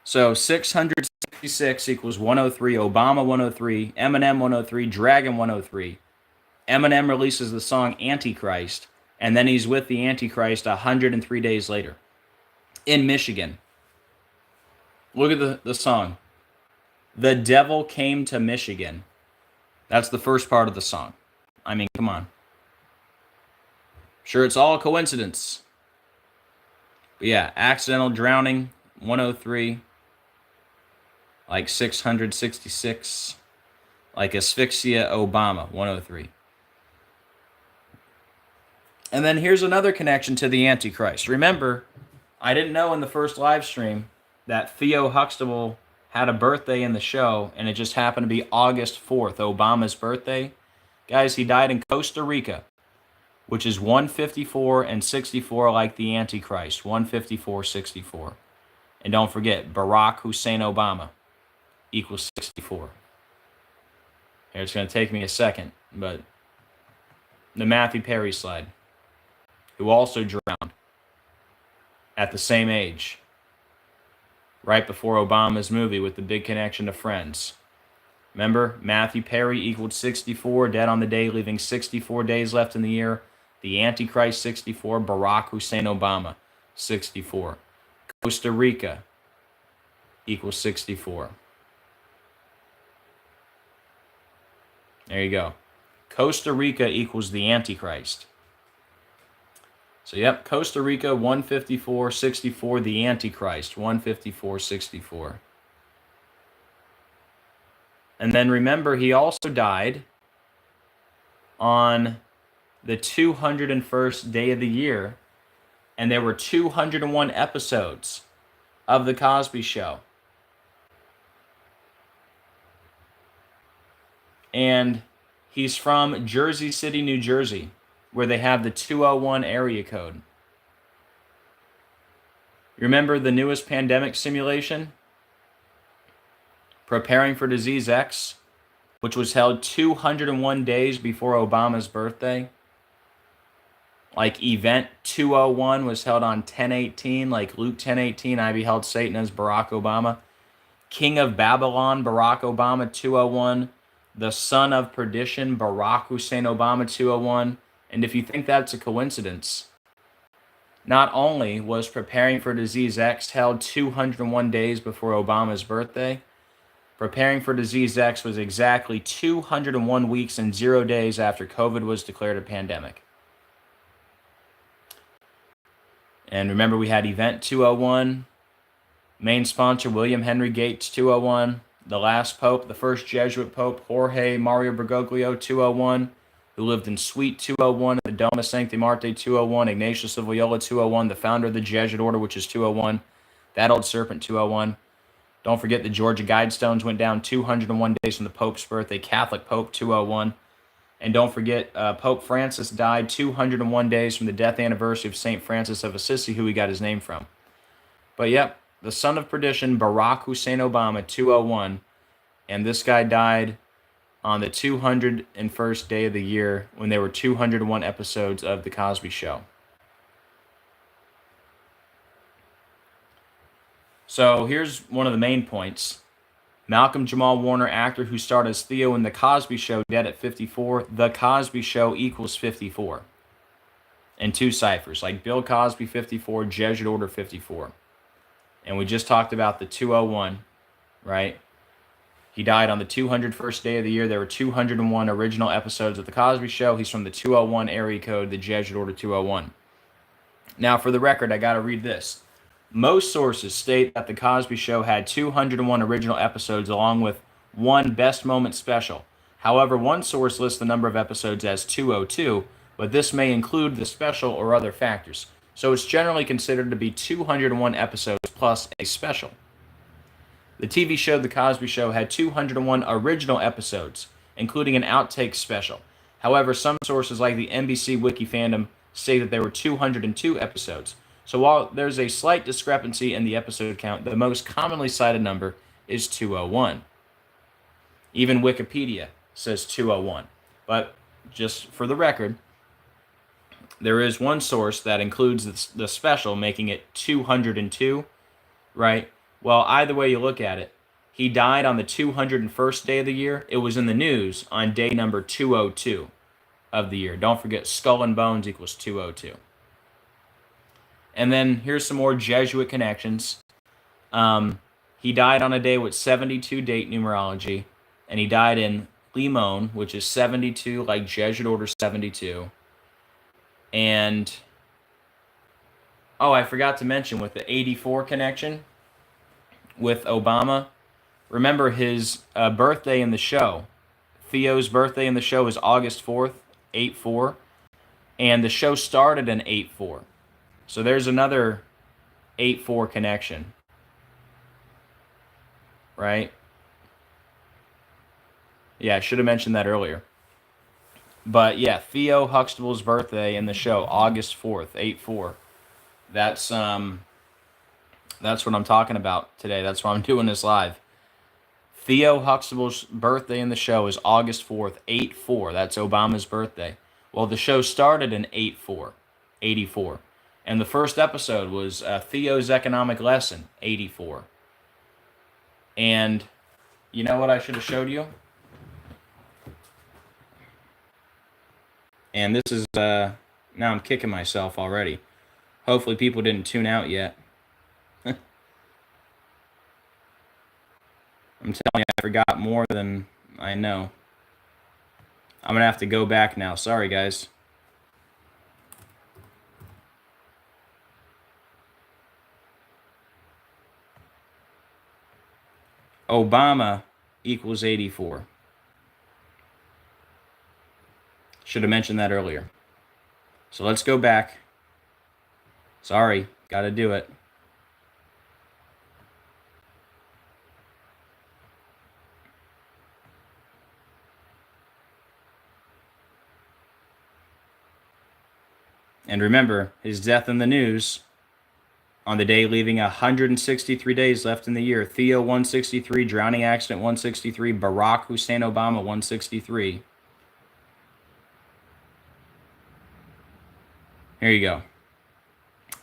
So 666 equals 103. Obama 103. Eminem 103. Dragon 103. Eminem releases the song Antichrist, and then he's with the Antichrist 103 days later in Michigan. Look at the song. The Devil Came to Michigan. That's the first part of the song. I mean, come on. Sure, it's all a coincidence. But yeah, accidental drowning, 103. Like 666. Like asphyxia, Obama, 103. And then here's another connection to the Antichrist. Remember, I didn't know in the first live stream that Theo Huxtable had a birthday in the show, and it just happened to be August 4th, Obama's birthday. Guys, he died in Costa Rica, which is 154 and 64 like the Antichrist, 154, 64. And don't forget, Barack Hussein Obama equals 64. Here, it's going to take me a second, but the Matthew Perry slide, who also drowned at the same age, right before Obama's movie with the big connection to Friends. Remember, Matthew Perry equaled 64, dead on the day, leaving 64 days left in the year. The Antichrist, 64. Barack Hussein Obama, 64. Costa Rica equals 64. There you go. Costa Rica equals the Antichrist. So, yep, Costa Rica, 154, 64, the Antichrist, 154, 64. And then remember, he also died on the 201st day of the year, and there were 201 episodes of The Cosby Show. And he's from Jersey City, New Jersey, where they have the 201 area code. Remember the newest pandemic simulation? Preparing for Disease X, which was held 201 days before Obama's birthday. Like Event 201 was held on 10/18, like Luke 10/18, I beheld Satan as Barack Obama. King of Babylon, Barack Obama 201. The Son of Perdition, Barack Hussein Obama 201. And if you think that's a coincidence, not only was Preparing for Disease X held 201 days before Obama's birthday, Preparing for Disease X was exactly 201 weeks and 0 days after COVID was declared a pandemic. And remember, we had Event 201, main sponsor William Henry Gates 201, the last pope, the first Jesuit pope, Jorge Mario Bergoglio 201, who lived in Suite 201 at the Doma Sancti Marte 201, Ignatius of Loyola 201, the founder of the Jesuit order, which is 201, that old serpent 201. Don't forget the Georgia Guidestones went down 201 days from the Pope's birthday, Catholic Pope 201. And don't forget, Pope Francis died 201 days from the death anniversary of St. Francis of Assisi, who he got his name from. But yep, the Son of Perdition, Barack Hussein Obama, 201. And this guy died on the 201st day of the year when there were 201 episodes of The Cosby Show. So here's one of the main points. Malcolm-Jamal Warner, actor who starred as Theo in The Cosby Show, dead at 54. The Cosby Show equals 54. And two ciphers, like Bill Cosby 54, Jesuit Order 54. And we just talked about the 201, right? He died on the 201st day of the year. There were 201 original episodes of The Cosby Show. He's from the 201 area code, the Jesuit Order 201. Now, for the record, I got to read this. Most sources state that The Cosby Show had 201 original episodes along with one Best Moment special. However, one source lists the number of episodes as 202, but this may include the special or other factors. So it's generally considered to be 201 episodes plus a special. The TV show The Cosby Show had 201 original episodes, including an outtake special. However, some sources like the NBC Wiki Fandom say that there were 202 episodes. So while there's a slight discrepancy in the episode count, the most commonly cited number is 201. Even Wikipedia says 201. But just for the record, there is one source that includes the special, making it 202, right? Well, either way you look at it, he died on the 201st day of the year. It was in the news on day number 202 of the year. Don't forget, skull and bones equals 202. And then here's some more Jesuit connections. He died on a day with 72 date numerology, and he died in Limon, which is 72, like Jesuit Order 72. And, oh, I forgot to mention with the 84 connection with Obama. Remember his birthday in the show. Theo's birthday in the show is August 4th, 8-4. And the show started in 8-4. So there's another 8-4 connection, right? Yeah, I should have mentioned that earlier. But yeah, Theo Huxtable's birthday in the show, August 4th, 8-4. That's what I'm talking about today. That's why I'm doing this live. Theo Huxtable's birthday in the show is August 4th, 8-4. That's Obama's birthday. Well, the show started in 8-4, 84. And the first episode was Theo's Economic Lesson, 84. And you know what I should have showed you? And this is, now I'm kicking myself already. Hopefully people didn't tune out yet. I'm telling you, I forgot more than I know. I'm going to have to go back now. Sorry, guys. Obama equals 84. Should have mentioned that earlier. So let's go back. Sorry, got to do it. And remember, his death in the news On the day leaving 163 days left in the year, Theo 163, drowning accident 163, Barack Hussein Obama 163. Here you go.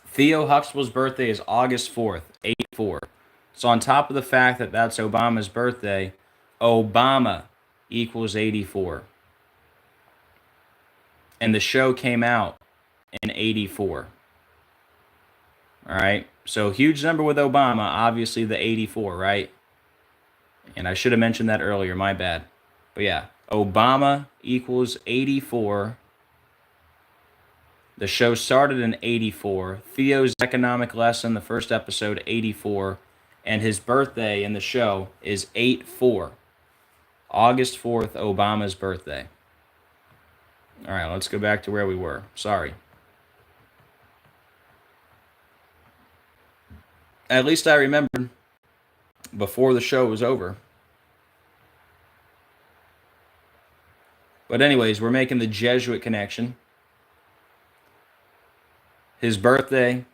Theo Huxtable's birthday is August 4th, 84. So on top of the fact that that's Obama's birthday, Obama equals 84. And the show came out in 84. All right. So huge number with Obama, obviously the 84, right? And I should have mentioned that earlier, my bad. But yeah, Obama equals 84. The show started in 84. Theo's economic lesson, the first episode, 84. And his birthday in the show is 8/4. August 4th, Obama's birthday. All right, let's go back to where we were. Sorry. At least I remembered before the show was over. But anyways, we're making the Jesuit connection. His birthday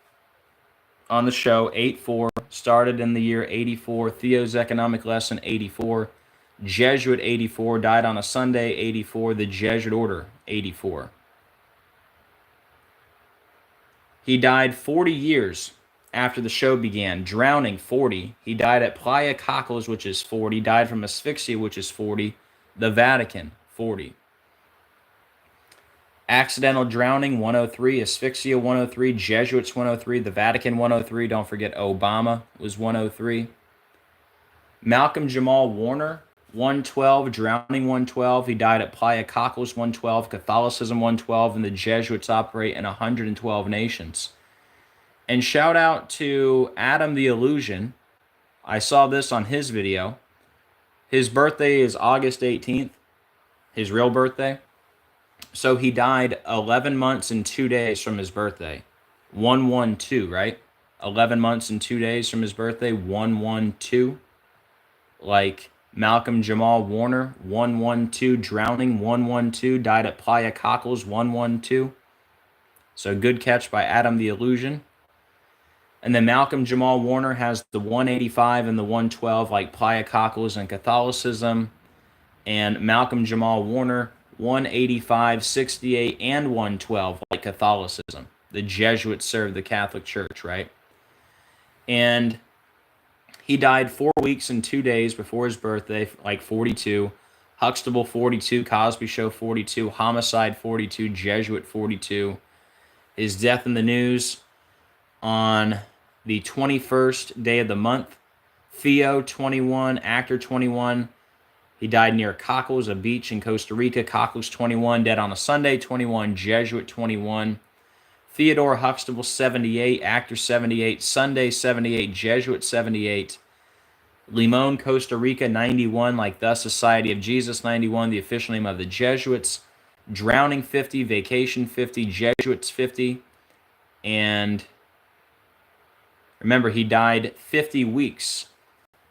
on the show, 8/4, started in the year 84. Theo's economic lesson, 84. Jesuit, 84. Died on a Sunday, 84. The Jesuit order, 84. He died 40 years after the show began. Drowning, 40. He died at Playa Cockles, which is 40. Died from asphyxia, which is 40. The Vatican, 40. Accidental drowning, 103. Asphyxia, 103. Jesuits, 103. The Vatican, 103. Don't forget Obama was 103. Malcolm-Jamal Warner, 112. Drowning, 112. He died at Playa Cockles, 112. Catholicism, 112. And the Jesuits operate in 112 nations. And shout out to Adam the Illusion. I saw this on his video. His birthday is August 18th. His real birthday. So he died 11 months and 2 days from his birthday. 112, right? 11 months and 2 days from his birthday. 112. Like Malcolm-Jamal Warner, 112. Drowning, 112. Died at Playa Cockles, 112. So good catch by Adam the Illusion. And then Malcolm-Jamal Warner has the 185 and the 112, like Playa Cockles and Catholicism. And Malcolm-Jamal Warner, 185, 68, and 112, like Catholicism. The Jesuits served the Catholic Church, right? And he died 4 weeks and 2 days before his birthday, like 42. Huxtable, 42. Cosby Show, 42. Homicide, 42. Jesuit, 42. His death in the news on the 21st day of the month. Theo, 21. Actor, 21. He died near Cockles, a beach in Costa Rica. Cockles, 21. Dead on a Sunday, 21. Jesuit, 21. Theodore Huxtable, 78. Actor, 78. Sunday, 78. Jesuit, 78. Limon, Costa Rica, 91. Like the Society of Jesus, 91. The official name of the Jesuits. Drowning, 50. Vacation, 50. Jesuits, 50. And remember, he died 50 weeks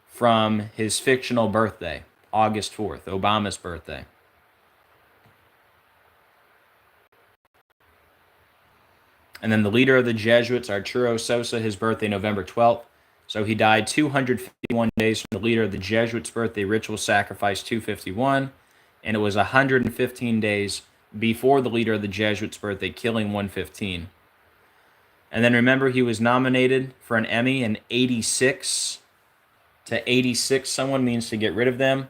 from his fictional birthday. August 4th, Obama's birthday. And then the leader of the Jesuits, Arturo Sosa, his birthday November 12th. So he died 251 days from the leader of the Jesuits' birthday ritual sacrifice, 251. And it was 115 days before the leader of the Jesuits' birthday, killing 115. And then remember, he was nominated for an Emmy in 86. To 86, someone means to get rid of them.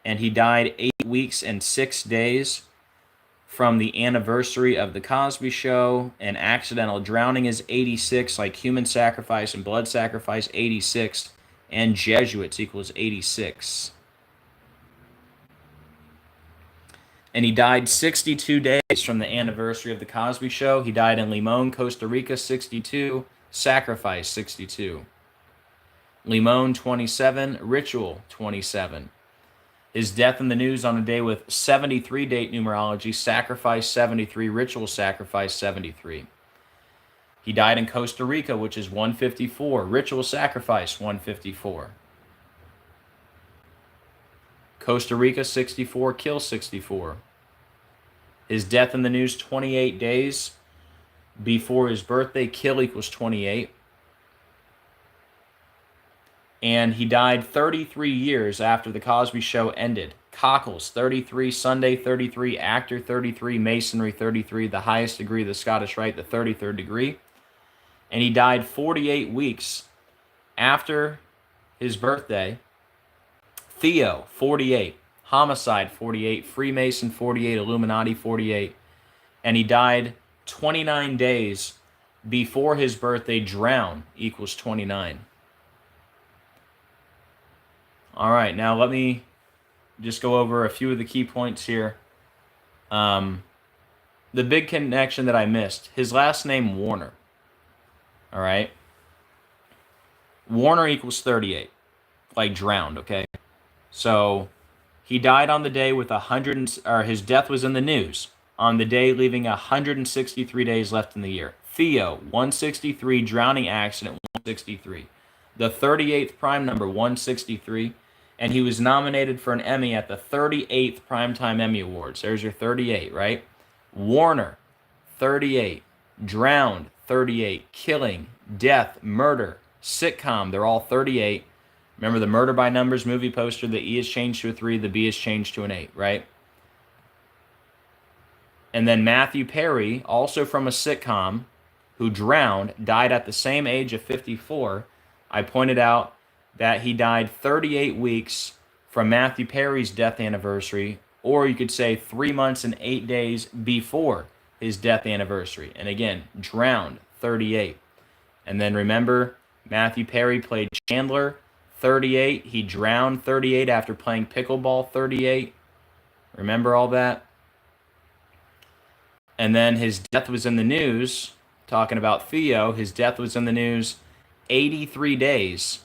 And he died 8 weeks and 6 days from the anniversary of the Cosby Show. And accidental drowning is 86, like human sacrifice and blood sacrifice, 86. And Jesuits equals 86. And he died 62 days from the anniversary of the Cosby Show. He died in Limon, Costa Rica, 62. Sacrifice, 62. Limon, 27. Ritual, 27. His death in the news on a day with 73 date numerology. Sacrifice, 73. Ritual sacrifice, 73. He died in Costa Rica, which is 154. Ritual sacrifice, 154. Costa Rica, 64. Kill, 64. His death in the news, 28 days before his birthday. Kill equals 28. And he died 33 years after The Cosby Show ended. Cockles, 33, Sunday, 33, actor, 33, masonry, 33, the highest degree of the Scottish Rite, the 33rd degree. And he died 48 weeks after his birthday. Theo, 48, homicide, 48, Freemason, 48, Illuminati, 48. And he died 29 days before his birthday. Drown equals 29. All right, now let me just go over a few of the key points here. The big connection that I missed, his last name Warner. All right. Warner equals 38, like drowned, okay? So he died on the day with his death was in the news on the day, leaving 163 days left in the year. Theo, 163, drowning accident, 163. The 38th prime number, 163. And he was nominated for an Emmy at the 38th Primetime Emmy Awards. There's your 38, right? Warner, 38. Drowned, 38. Killing, death, murder, sitcom, they're all 38. Remember the Murder by Numbers movie poster, the E is changed to a 3, the B is changed to an 8, right? And then Matthew Perry, also from a sitcom, who drowned, died at the same age of 54. I pointed out that he died 38 weeks from Matthew Perry's death anniversary, or you could say 3 months and 8 days before his death anniversary. And again, drowned, 38. And then remember, Matthew Perry played Chandler, 38. He drowned, 38, after playing pickleball, 38. Remember all that? And then his death was in the news, talking about Theo, his death was in the news 83 days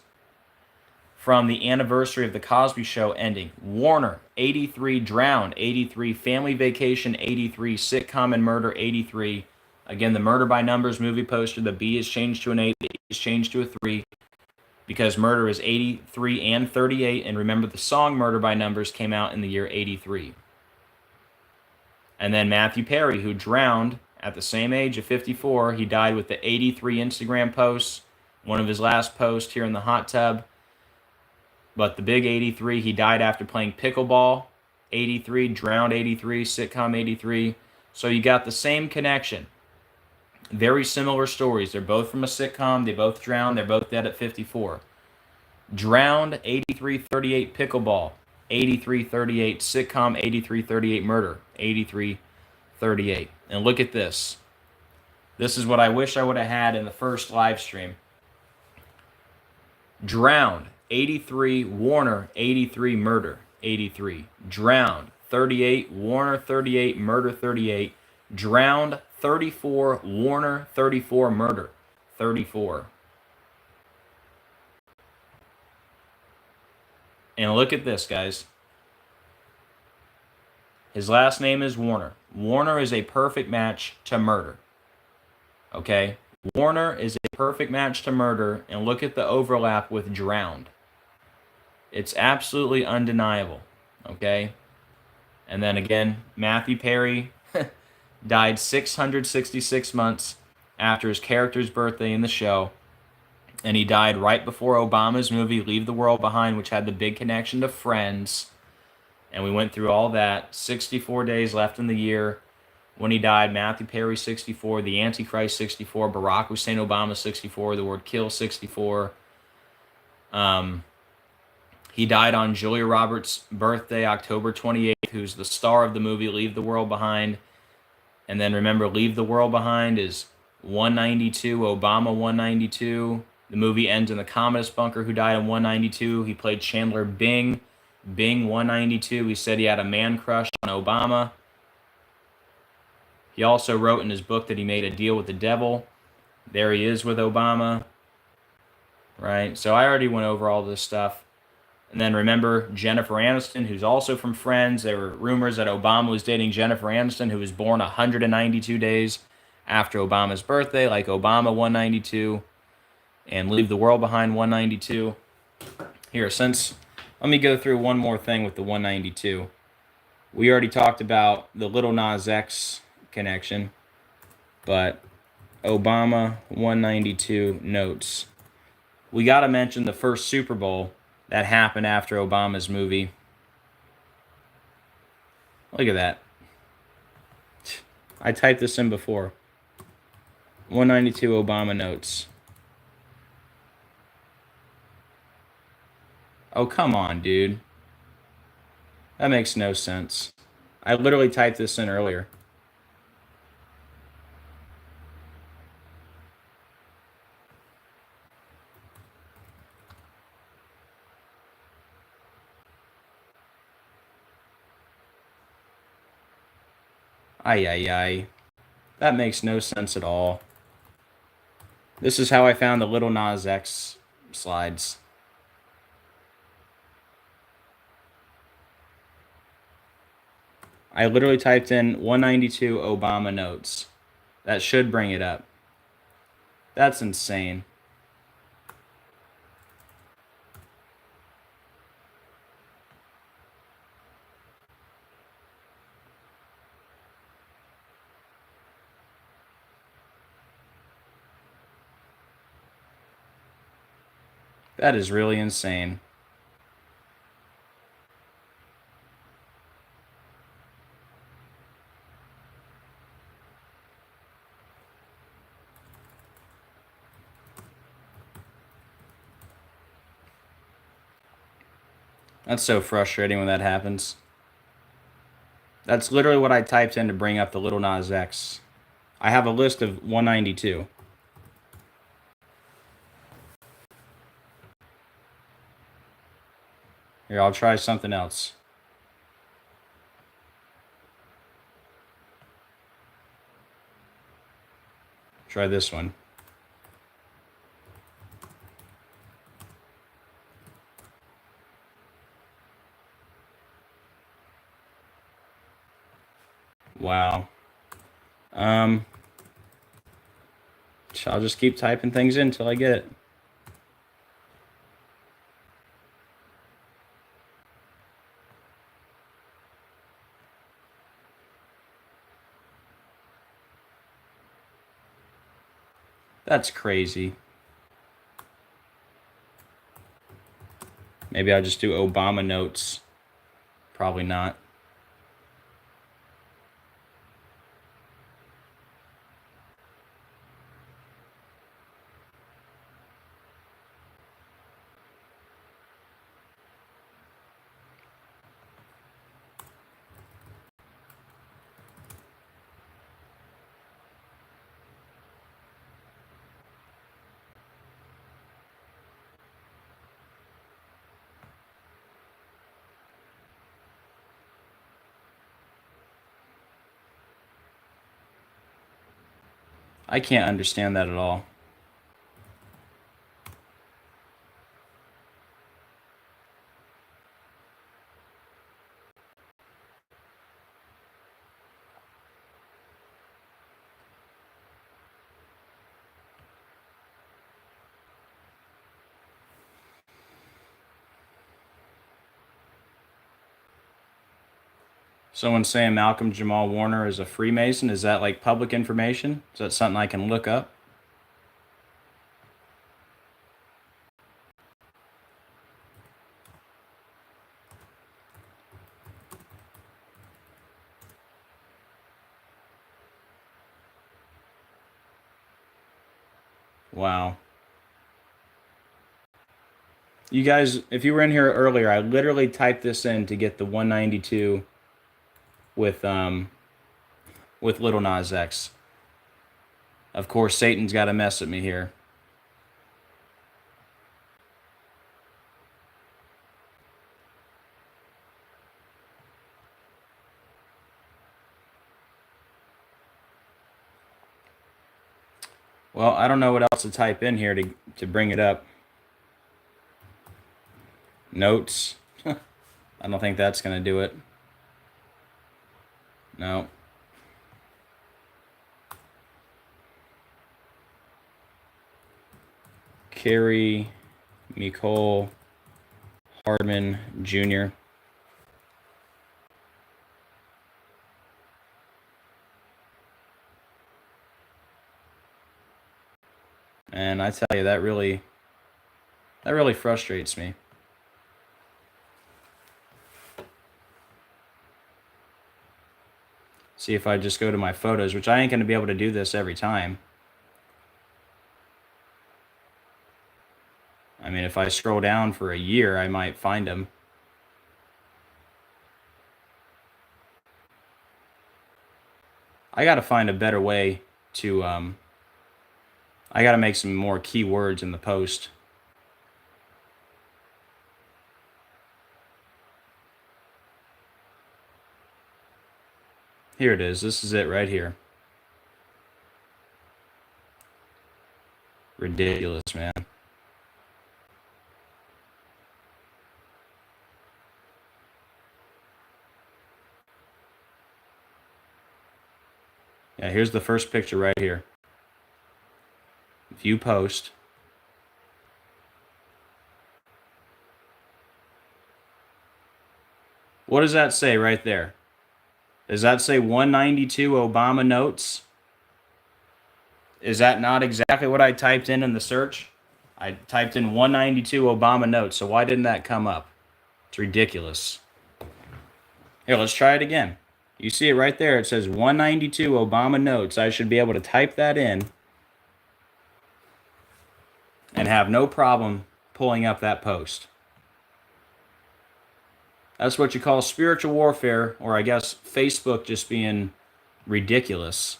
from the anniversary of The Cosby Show ending. Warner, 83, drowned, 83, family vacation, 83, sitcom and murder, 83. Again, the Murder by Numbers movie poster, the B is changed to an 8, the A is changed to a 3, because murder is 83 and 38. And remember, the song Murder by Numbers came out in the year 83. And then Matthew Perry, who drowned at the same age of 54, he died with the 83 Instagram posts, one of his last posts here in the hot tub. But the big 83, he died after playing pickleball, 83, drowned, 83, sitcom, 83. So you got the same connection. Very similar stories. They're both from a sitcom. They both drowned. They're both dead at 54. Drowned, 83, 38, pickleball, 83, 38, sitcom, 83, 38, murder, 83, 38. And look at this. This is what I wish I would have had in the first live stream. Drowned, 83, Warner, 83, murder, 83. Drowned, 38, Warner, 38, murder, 38. Drowned, 34, Warner, 34, murder, 34. And look at this, guys. His last name is Warner. Warner is a perfect match to murder. Okay? Warner is a perfect match to murder, and look at the overlap with drowned. It's absolutely undeniable. Okay? And then again, Matthew Perry died 666 months after his character's birthday in the show. And he died right before Obama's movie Leave the World Behind, which had the big connection to Friends. And we went through all that. 64 days left in the year when he died. Matthew Perry, 64. The Antichrist, 64. Barack Hussein Obama, 64. The word kill, 64. He died on Julia Roberts' birthday, October 28th, who's the star of the movie Leave the World Behind. And then remember, Leave the World Behind is 192, Obama 192. The movie ends in the communist bunker, who died in 192. He played Chandler Bing. Bing 192. He said he had a man crush on Obama. He also wrote in his book that he made a deal with the devil. There he is with Obama. Right? So I already went over all this stuff. And then remember Jennifer Aniston, who's also from Friends. There were rumors that Obama was dating Jennifer Aniston, who was born 192 days after Obama's birthday, like Obama 192 and Leave the World Behind 192. Here, let me go through one more thing with the 192. We already talked about the little Nas X connection, but Obama 192 notes. we got to mention the first Super Bowl that happened after Obama's movie. Look at that. I typed this in before. 192 Obama notes. Oh, come on, dude. That makes no sense. I literally typed this in earlier. Ay, ay, ay. That makes no sense at all. This is how I found the little Nas X slides. I literally typed in 192 Obama notes. That should bring it up. That's insane. That is really insane. That's so frustrating when that happens. That's literally what I typed in to bring up the little Nas X. I have a list of 192. Here, I'll try something else. Try this one. Wow. I'll just keep typing things in until I get it. That's crazy. Maybe I'll just do Obama notes. Probably not. I can't understand that at all. Someone's saying Malcolm-Jamal Warner is a Freemason. Is that like public information? Is that something I can look up? Wow. You guys, if you were in here earlier, I literally typed this in to get the 192 with Little Nas X. Of course, Satan's got to mess with me here. Well, I don't know what else to type in here to bring it up. Notes. I don't think that's going to do it. No. Kerry Nicole Hardman Jr. And I tell you, that really That really frustrates me. See if I just go to my photos, which I ain't going to be able to do this every time. I mean, if I scroll down for a year, I might find them. I got to find a better way to, I got to make some more keywords in the post. Here it is. This is it right here. Ridiculous, man. Yeah, here's the first picture right here. View post. What does that say right there? Does that say 192 Obama notes? Is that not exactly what I typed in the search? I typed in 192 Obama notes, so why didn't that come up? It's ridiculous. Here, let's try it again. You see it right there. It says 192 Obama notes. I should be able to type that in and have no problem pulling up that post. That's what you call spiritual warfare, or I guess Facebook just being ridiculous.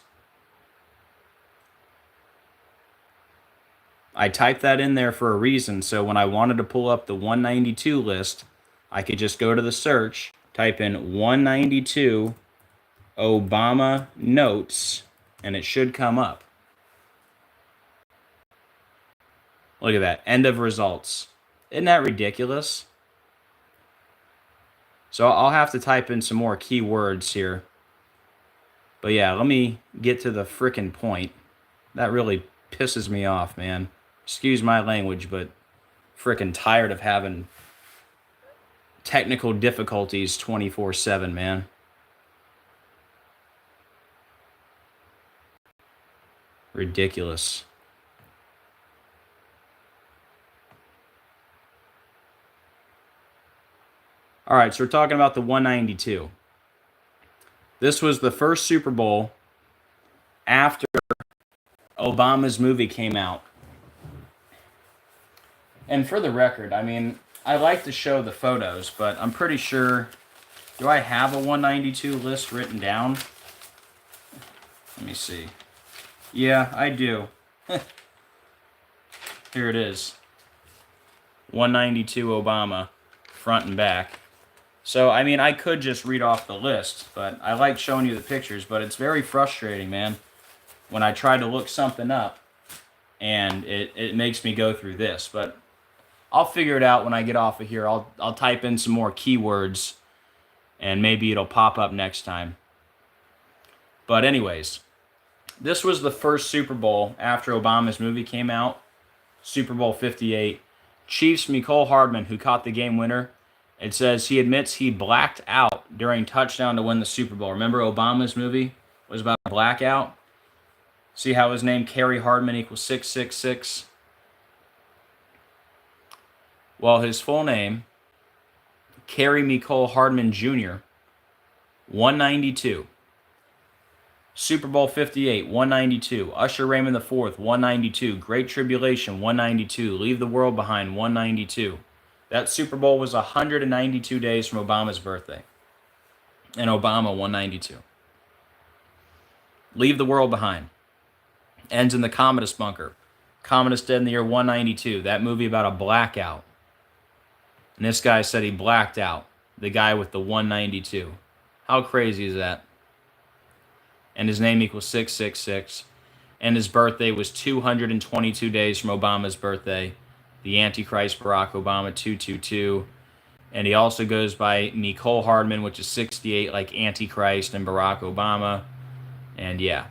I typed that in there for a reason, so when I wanted to pull up the 192 list, I could just go to the search, type in 192 Obama notes, and it should come up. Look at that, end of results. Isn't that ridiculous? So I'll have to type in some more keywords here. But yeah, let me get to the frickin' point. That really pisses me off, man. Excuse my language, but frickin' tired of having technical difficulties 24/7, man. Ridiculous. All right, so we're talking about the 192. This was the first Super Bowl after Obama's movie came out. And for the record, I mean, I like to show the photos, but I'm pretty sure... Do I have a 192 list written down? Let me see. Yeah, I do. Here it is. 192 Obama, front and back. So, I mean, I could just read off the list, but I like showing you the pictures, but it's very frustrating, man, when I try to look something up, and it makes me go through this, but I'll figure it out when I get off of here. I'll type in some more keywords, and maybe it'll pop up next time. But anyways, this was the first Super Bowl after Obama's movie came out, Super Bowl 58. Chiefs' Mecole Hardman, who caught the game winner, it says he admits he blacked out during touchdown to win the Super Bowl. Remember Obama's movie was about a blackout? See how his name, Kerry Hardman, equals 666? Well, his full name, Kerry Mecole Hardman Jr., 192. Super Bowl 58, 192. Usher Raymond IV, 192. Great Tribulation, 192. Leave the World Behind, 192. That Super Bowl was 192 days from Obama's birthday. And Obama, 192. Leave the World Behind. Ends in the Commodus Bunker. Commodus dead in the year 192. That movie about a blackout. And this guy said he blacked out. The guy with the 192. How crazy is that? And his name equals 666. And his birthday was 222 days from Obama's birthday. The Antichrist Barack Obama, 222. And he also goes by Mecole Hardman, which is 68, like Antichrist and Barack Obama. And yeah.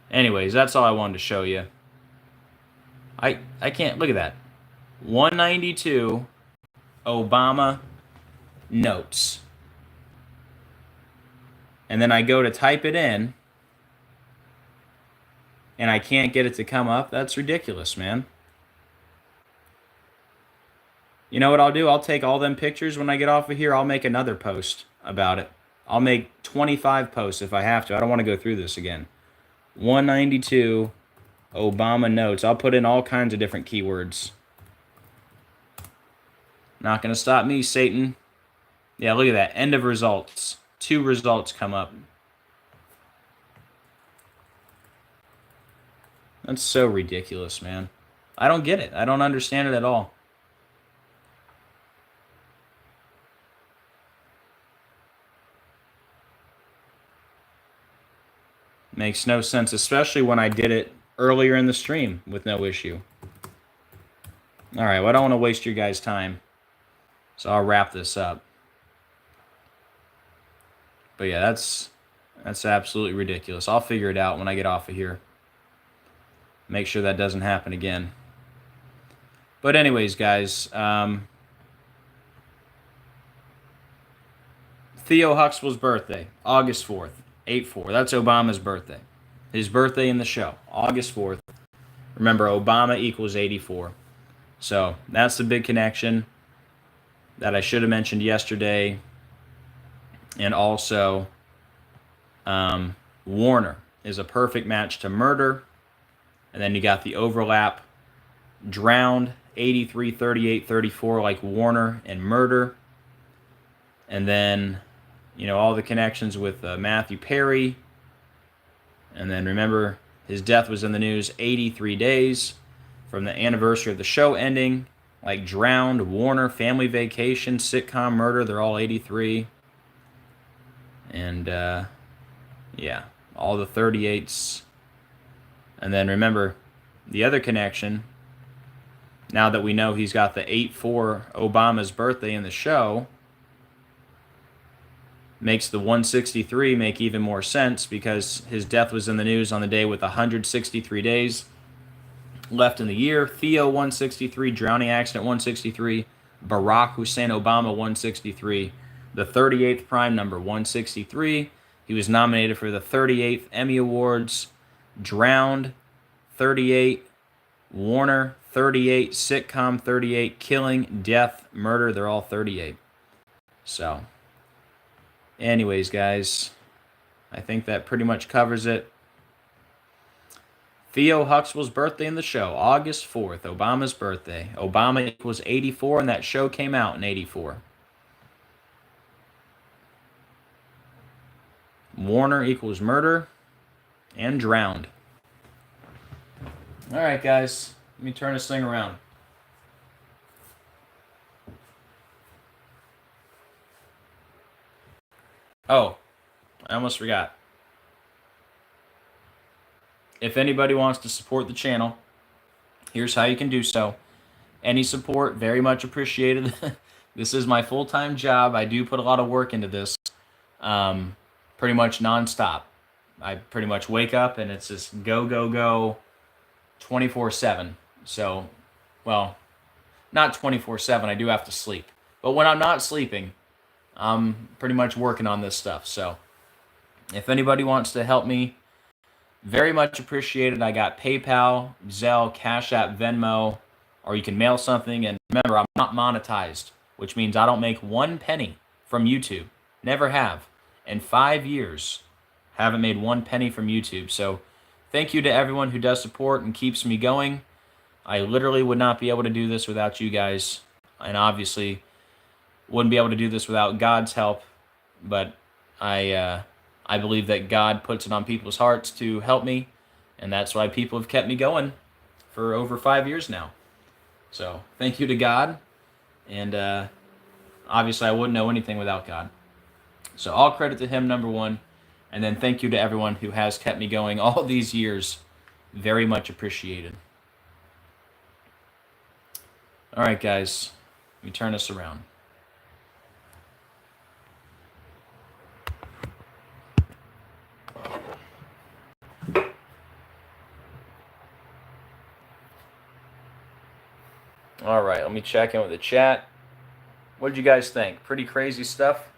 Anyways, that's all I wanted to show you. I can't, look at that. 192 Obama notes. And then I go to type it in, and I can't get it to come up. That's ridiculous, man. You know what I'll do? I'll take all them pictures when I get off of here. I'll make another post about it. I'll make 25 posts if I have to. I don't want to go through this again. 192 Obama notes. I'll put in all kinds of different keywords. Not going to stop me, Satan. Yeah, look at that. End of results. 2 results come up. That's so ridiculous, man. I don't get it. I don't understand it at all. Makes no sense, especially when I did it earlier in the stream with no issue. All right, well, I don't want to waste your guys' time, so I'll wrap this up. But yeah, that's absolutely ridiculous. I'll figure it out when I get off of here. Make sure that doesn't happen again. But anyways, guys, Theo Huxtable's birthday, August 4th, 8/4. That's Obama's birthday. His birthday in the show, August 4th. Remember, Obama equals 84. So that's the big connection that I should have mentioned yesterday. And also, Warner is a perfect match to murder. And then you got the overlap, drowned, 83, 38, 34, like Warner and murder. And then, you know, all the connections with Matthew Perry. And then remember, his death was in the news 83 days from the anniversary of the show ending. Like Drowned, Warner, Family Vacation, Sitcom, Murder, they're all 83. And, yeah, all the 38s. And then remember, the other connection, now that we know he's got the 8/4 Obama's birthday in the show, makes the 163 make even more sense because his death was in the news on the day with 163 days left in the year. Theo 163, drowning accident 163, Barack Hussein Obama 163, the 38th prime number 163. He was nominated for the 38th Emmy Awards. Drowned 38, Warner 38, Sitcom 38, Killing, Death, Murder, they're all 38. So, anyways, guys, I think that pretty much covers it. Theo Huxtable's birthday in the show, August 4th, Obama's birthday. Obama equals 84, and that show came out in 84. Warner equals murder and drowned. All right, guys, let me turn this thing around. Oh, I almost forgot. If anybody wants to support the channel, here's how you can do so. Any support, very much appreciated. This is my full-time job. I do put a lot of work into this, pretty much nonstop. I pretty much wake up and it's just go, go, go 24/7. So, well, not 24/7. I do have to sleep. But when I'm not sleeping, I'm pretty much working on this stuff. So, if anybody wants to help me, very much appreciated. I got PayPal, Zelle, Cash App, Venmo, or you can mail something. And remember, I'm not monetized, which means I don't make 1 penny from YouTube. Never have. In 5 years, haven't made 1 penny from YouTube. So thank you to everyone who does support and keeps me going. I literally would not be able to do this without you guys. And obviously wouldn't be able to do this without God's help. But I believe that God puts it on people's hearts to help me. And that's why people have kept me going for over 5 years now. So thank you to God. And obviously I wouldn't know anything without God. So all credit to him, number one. And then thank you to everyone who has kept me going all these years. Very much appreciated. All right, guys. Let me turn this around. All right, let me check in with the chat. What did you guys think? Pretty crazy stuff?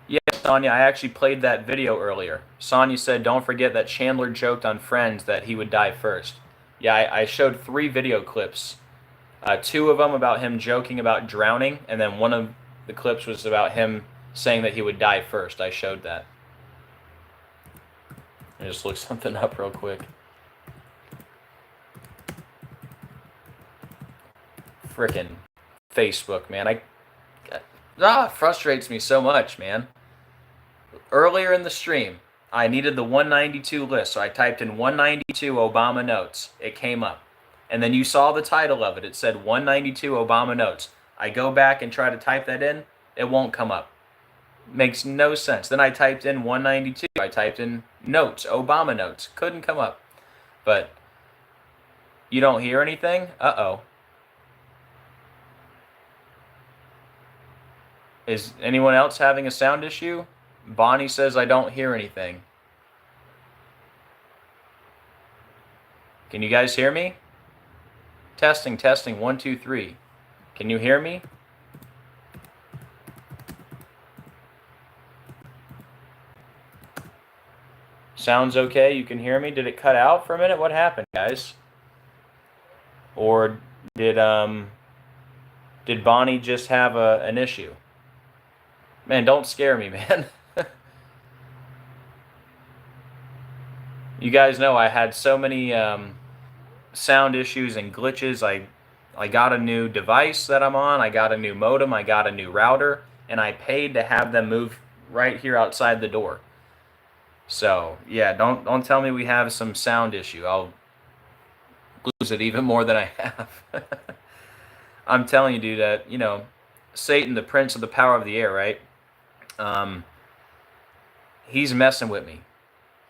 Yeah, Sonia, I actually played that video earlier. Sonia said, don't forget that Chandler joked on Friends that he would die first. Yeah, I showed 3 video clips Two of them about him joking about drowning, and then one of the clips was about him saying that he would die first. I showed that. I just looked something up real quick. Frickin' Facebook, man. Frustrates me so much, man. Earlier in the stream, I needed the 192 list, so I typed in 192 Obama notes. It came up. And then you saw the title of it. It said 192 Obama notes. I go back and try to type that in. It won't come up. Makes no sense. Then I typed in 192. I typed in notes, Obama notes. Couldn't come up. But you don't hear anything? Uh-oh. Is anyone else having a sound issue? Bonnie says I don't hear anything. Can you guys hear me? Testing, testing, 1, 2, 3. Can you hear me? Sounds okay? You can hear me? Did it cut out for a minute? What happened, guys? Or did Bonnie just have an issue? Man, don't scare me, man. You guys know I had so many sound issues and glitches. I got a new device that I'm on. I got a new modem. I got a new router. And I paid to have them move right here outside the door. So, yeah, don't tell me we have some sound issue. I'll lose it even more than I have. I'm telling you, dude, that, you know, Satan, the prince of the power of the air, right? He's messing with me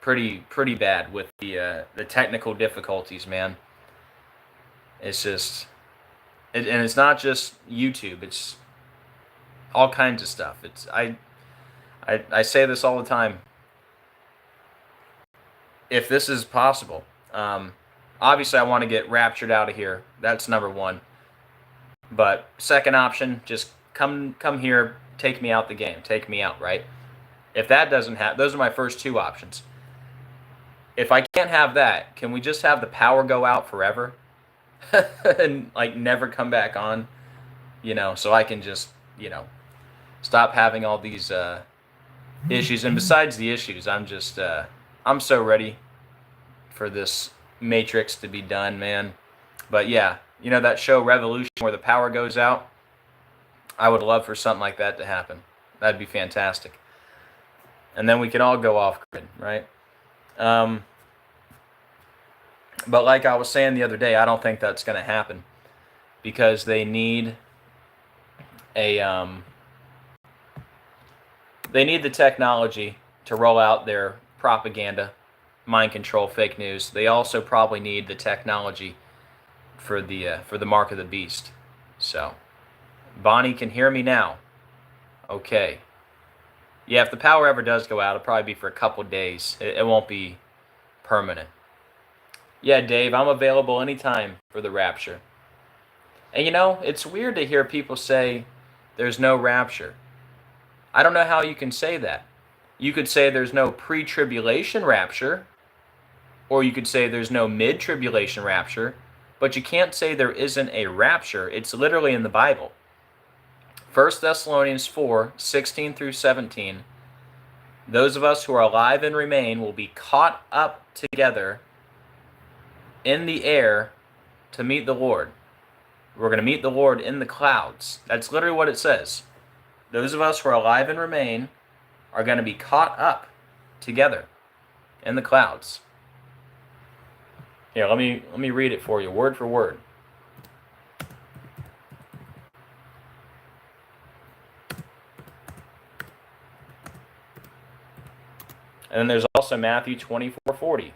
pretty bad with the technical difficulties, man. It's just, and it's not just YouTube. It's all kinds of stuff. It's I say this all the time. If this is possible, obviously I want to get raptured out of here. That's number one. But second option, just come here, take me out the game, take me out, right? If that doesn't happen, those are my first two options. If I can't have that, can we just have the power go out forever? And like never come back on, you know, so I can just, you know, stop having all these issues. And besides the issues, I'm just I'm so ready for this Matrix to be done, man. But yeah, you know that show Revolution where the power goes out? I would love for something like that to happen. That'd be fantastic. And then we can all go off grid, right? But like I was saying the other day, I don't think that's going to happen because they need a they need the technology to roll out their propaganda, mind control, fake news. They also probably need the technology for the mark of the beast. So, Bonnie can hear me now. Okay. Yeah, if the power ever does go out, it'll probably be for a couple days. It won't be permanent. Yeah, Dave, I'm available anytime for the rapture. And you know, it's weird to hear people say there's no rapture. I don't know how you can say that. You could say there's no pre-tribulation rapture, or you could say there's no mid-tribulation rapture, but you can't say there isn't a rapture. It's literally in the Bible. 1 Thessalonians 4, 16 through 17. Those of us who are alive and remain will be caught up together in the air to meet the Lord. We're going to meet the Lord in the clouds. That's literally what it says. Those of us who are alive and remain are going to be caught up together in the clouds. Here, let me read it for you, word for word. And then there's also Matthew 24:40,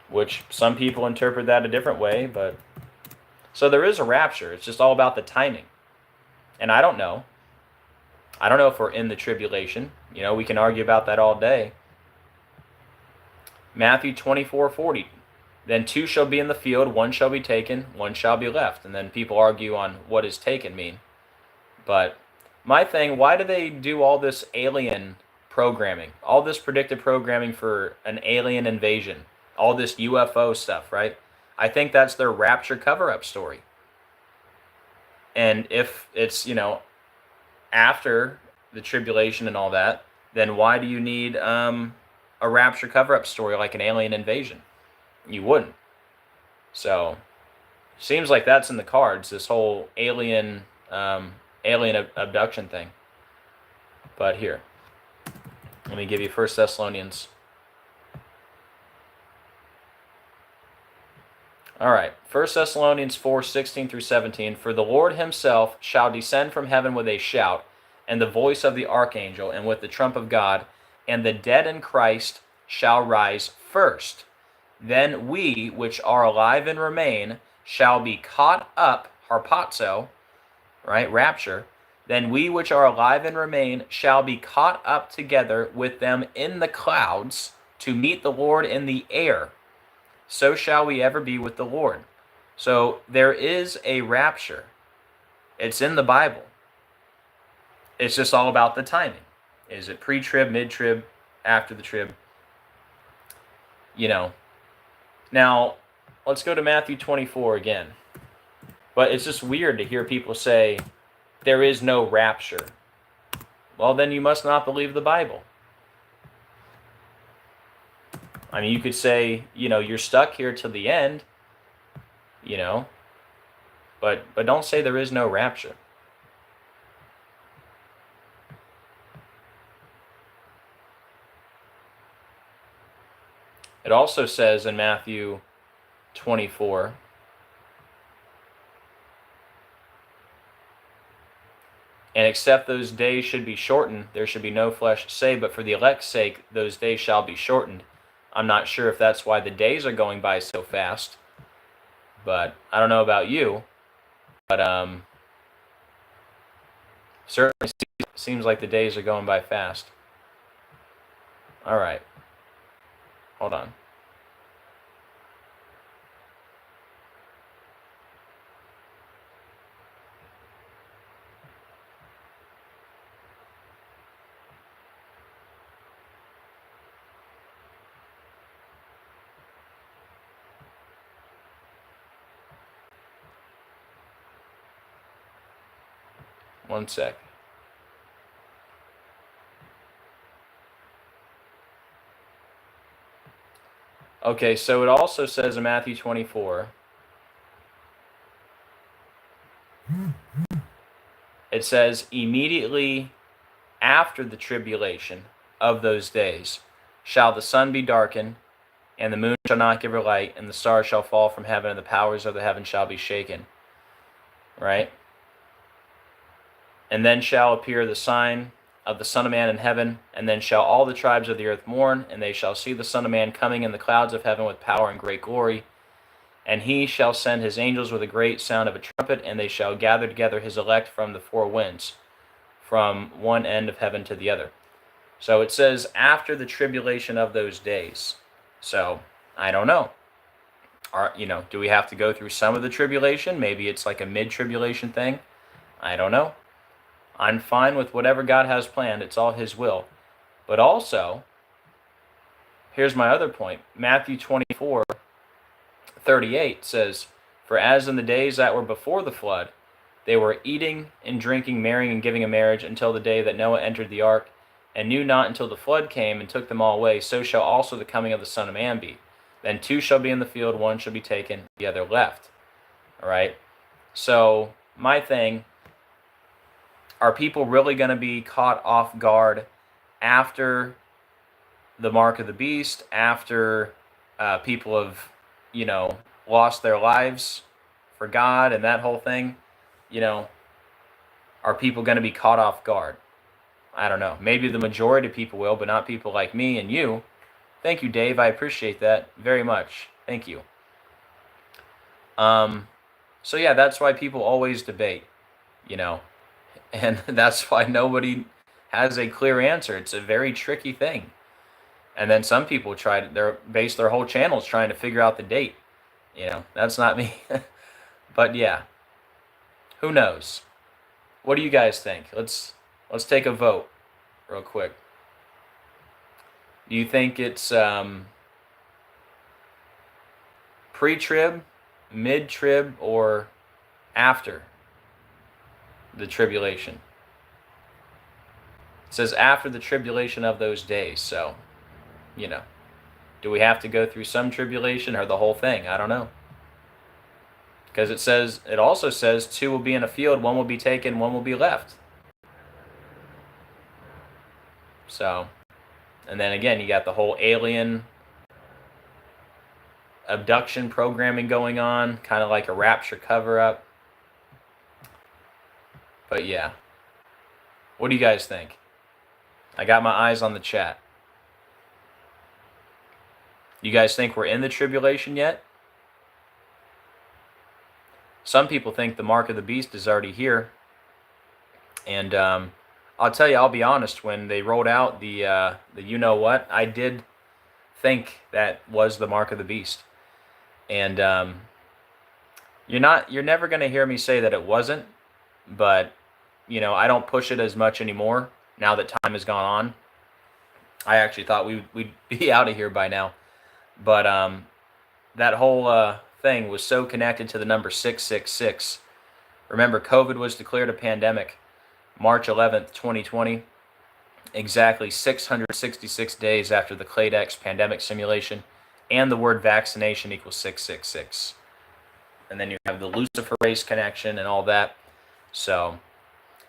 which some people interpret that a different way, but so there is a rapture. It's just all about the timing. And I don't know. I don't know if we're in the tribulation. You know, we can argue about that all day. Matthew 24:40. Then two shall be in the field, one shall be taken, one shall be left. And then people argue on what does taken mean. But my thing, why do they do all this alien programming? All this predictive programming for an alien invasion? All this UFO stuff, right? I think that's their rapture cover-up story. And if it's, after the tribulation and all that, then why do you need a rapture cover-up story like an alien invasion? You wouldn't. So, seems like that's in the cards, this whole alien abduction thing. But here, let me give you 1 Thessalonians. All right, 1 Thessalonians 4:16-17. For the Lord himself shall descend from heaven with a shout, and the voice of the archangel, and with the trump of God, and the dead in Christ shall rise first. Then we which are alive and remain shall be caught up, harpazo, right, rapture. Then we which are alive and remain shall be caught up together with them in the clouds to meet the Lord in the air. So shall we ever be with the Lord. So there is a rapture. It's in the Bible. It's just all about the timing. Is it pre-trib, mid-trib, after the trib? Now, let's go to Matthew 24 again. But it's just weird to hear people say, there is no rapture. Well, then you must not believe the Bible. I mean, you could say, you're stuck here till the end, but don't say there is no rapture. It also says in Matthew 24, and except those days should be shortened, there should be no flesh to say, but for the elect's sake, those days shall be shortened. I'm not sure if that's why the days are going by so fast, but I don't know about you, but certainly seems like the days are going by fast. All right. Hold on. One sec. Okay, so it also says in Matthew 24, it says, immediately after the tribulation of those days shall the sun be darkened, and the moon shall not give her light, and the stars shall fall from heaven, and the powers of the heaven shall be shaken. Right? And then shall appear the sign of the Son of Man in heaven, and then shall all the tribes of the earth mourn, and they shall see the Son of Man coming in the clouds of heaven with power and great glory. And he shall send his angels with a great sound of a trumpet, and they shall gather together his elect from the four winds, from one end of heaven to the other. So it says after the tribulation of those days. So I don't know. Do we have to go through some of the tribulation? Maybe it's like a mid-tribulation thing. I don't know. I'm fine with whatever God has planned. It's all his will. But also, here's my other point. Matthew 24:38 says, for as in the days that were before the flood, they were eating and drinking, marrying and giving in marriage until the day that Noah entered the ark, and knew not until the flood came and took them all away, so shall also the coming of the Son of Man be. Then two shall be in the field, one shall be taken, the other left. All right? So, my thing, are people really going to be caught off guard after the mark of the beast, after people have, lost their lives for God and that whole thing? Are people going to be caught off guard? I don't know. Maybe the majority of people will, but not people like me and you. Thank you, Dave. I appreciate that very much. Thank you. So yeah, that's why people always debate, and that's why nobody has a clear answer. It's a very tricky thing. And then some people base their whole channels trying to figure out the date. That's not me. But yeah, who knows? What do you guys think? Let's take a vote real quick. Do you think it's pre-trib, mid-trib, or after the tribulation. It says after the tribulation of those days. So, you know, do we have to go through some tribulation or the whole thing? I don't know. Because it also says 2 will be in a field, 1 will be taken, 1 will be left. So, and then again, you got the whole alien abduction programming going on, kind of like a rapture cover-up. But yeah, what do you guys think? I got my eyes on the chat. You guys think we're in the tribulation yet? Some people think the mark of the beast is already here. And I'll tell you, I'll be honest, when they rolled out the you-know-what, I did think that was the mark of the beast. And you're never going to hear me say that it wasn't, but, you know, I don't push it as much anymore now that time has gone on. I actually thought we'd be out of here by now. But that whole thing was so connected to the number 666. Remember, COVID was declared a pandemic March 11th, 2020, exactly 666 days after the Clade X pandemic simulation, and the word vaccination equals 666. And then you have the luciferase connection and all that. So,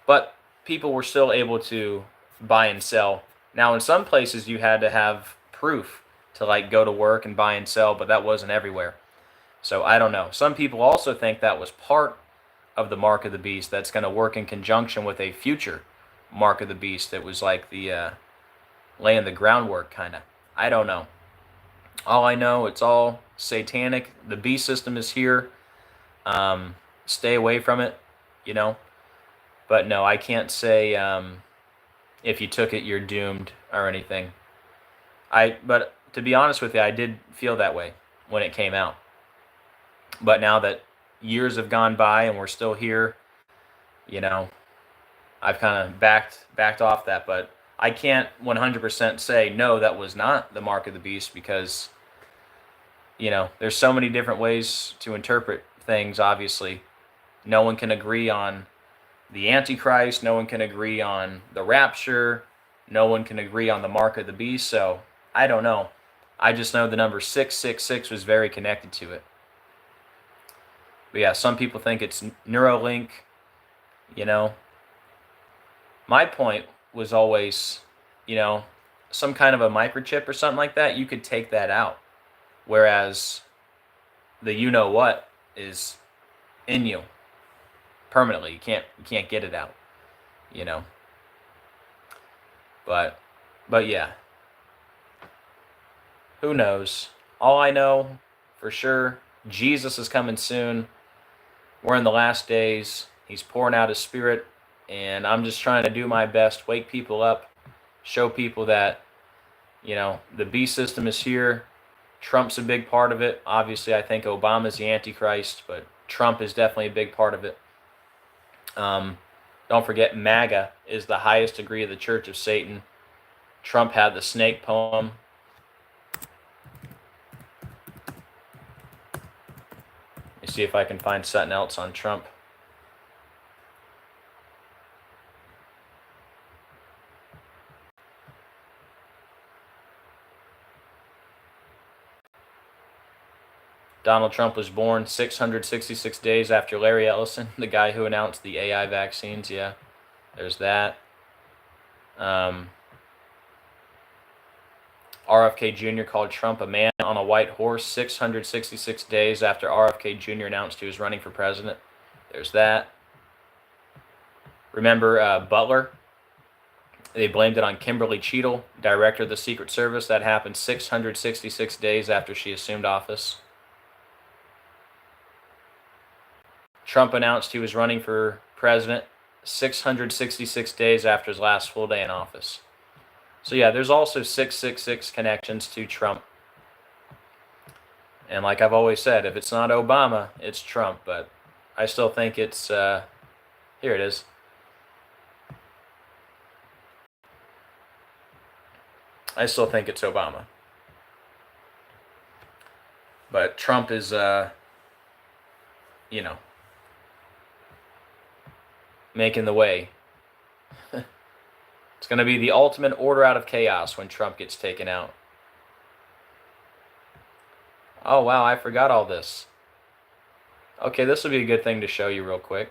but people were still able to buy and sell. Now, in some places, you had to have proof to like go to work and buy and sell, but that wasn't everywhere. So I don't know. Some people also think that was part of the mark of the beast that's going to work in conjunction with a future mark of the beast that was like the laying the groundwork kind of. I don't know. All I know, it's all satanic. The beast system is here. Stay away from it, you know. But no, I can't say if you took it, you're doomed or anything. But to be honest with you, I did feel that way when it came out. But now that years have gone by and we're still here, you know, I've kind of backed off that. But I can't 100% say, no, that was not the mark of the beast, because, you know, there's so many different ways to interpret things, obviously. No one can agree on the antichrist. No one can agree on the rapture. No one can agree on the mark of the beast. So I don't know. I just know the number 666 was very connected to it. But yeah, some people think it's Neuralink, you know. My point was always, you know, some kind of a microchip or something like that, you could take that out. Whereas the you-know-what is in you permanently. You can't get it out, you know. But yeah. Who knows? All I know for sure, Jesus is coming soon. We're in the last days. He's pouring out his spirit, and I'm just trying to do my best, wake people up, show people that, you know, the beast system is here. Trump's a big part of it. Obviously, I think Obama's the Antichrist, but Trump is definitely a big part of it. Don't forget, MAGA is the highest degree of the Church of Satan. Trump had the snake poem. Let me see if I can find something else on Trump. Donald Trump was born 666 days after Larry Ellison, the guy who announced the AI vaccines. Yeah, there's that. RFK Jr. called Trump a man on a white horse 666 days after RFK Jr. announced he was running for president. There's that. Remember Butler? They blamed it on Kimberly Cheadle, director of the Secret Service. That happened 666 days after she assumed office. Trump announced he was running for president 666 days after his last full day in office. So yeah, there's also 666 connections to Trump. And like I've always said, if it's not Obama, it's Trump. But I still think it's, here it is. I still think it's Obama. But Trump is, you know, making the way. It's going to be the ultimate order out of chaos when Trump gets taken out. Oh, wow, I forgot all this. Okay, this will be a good thing to show you real quick.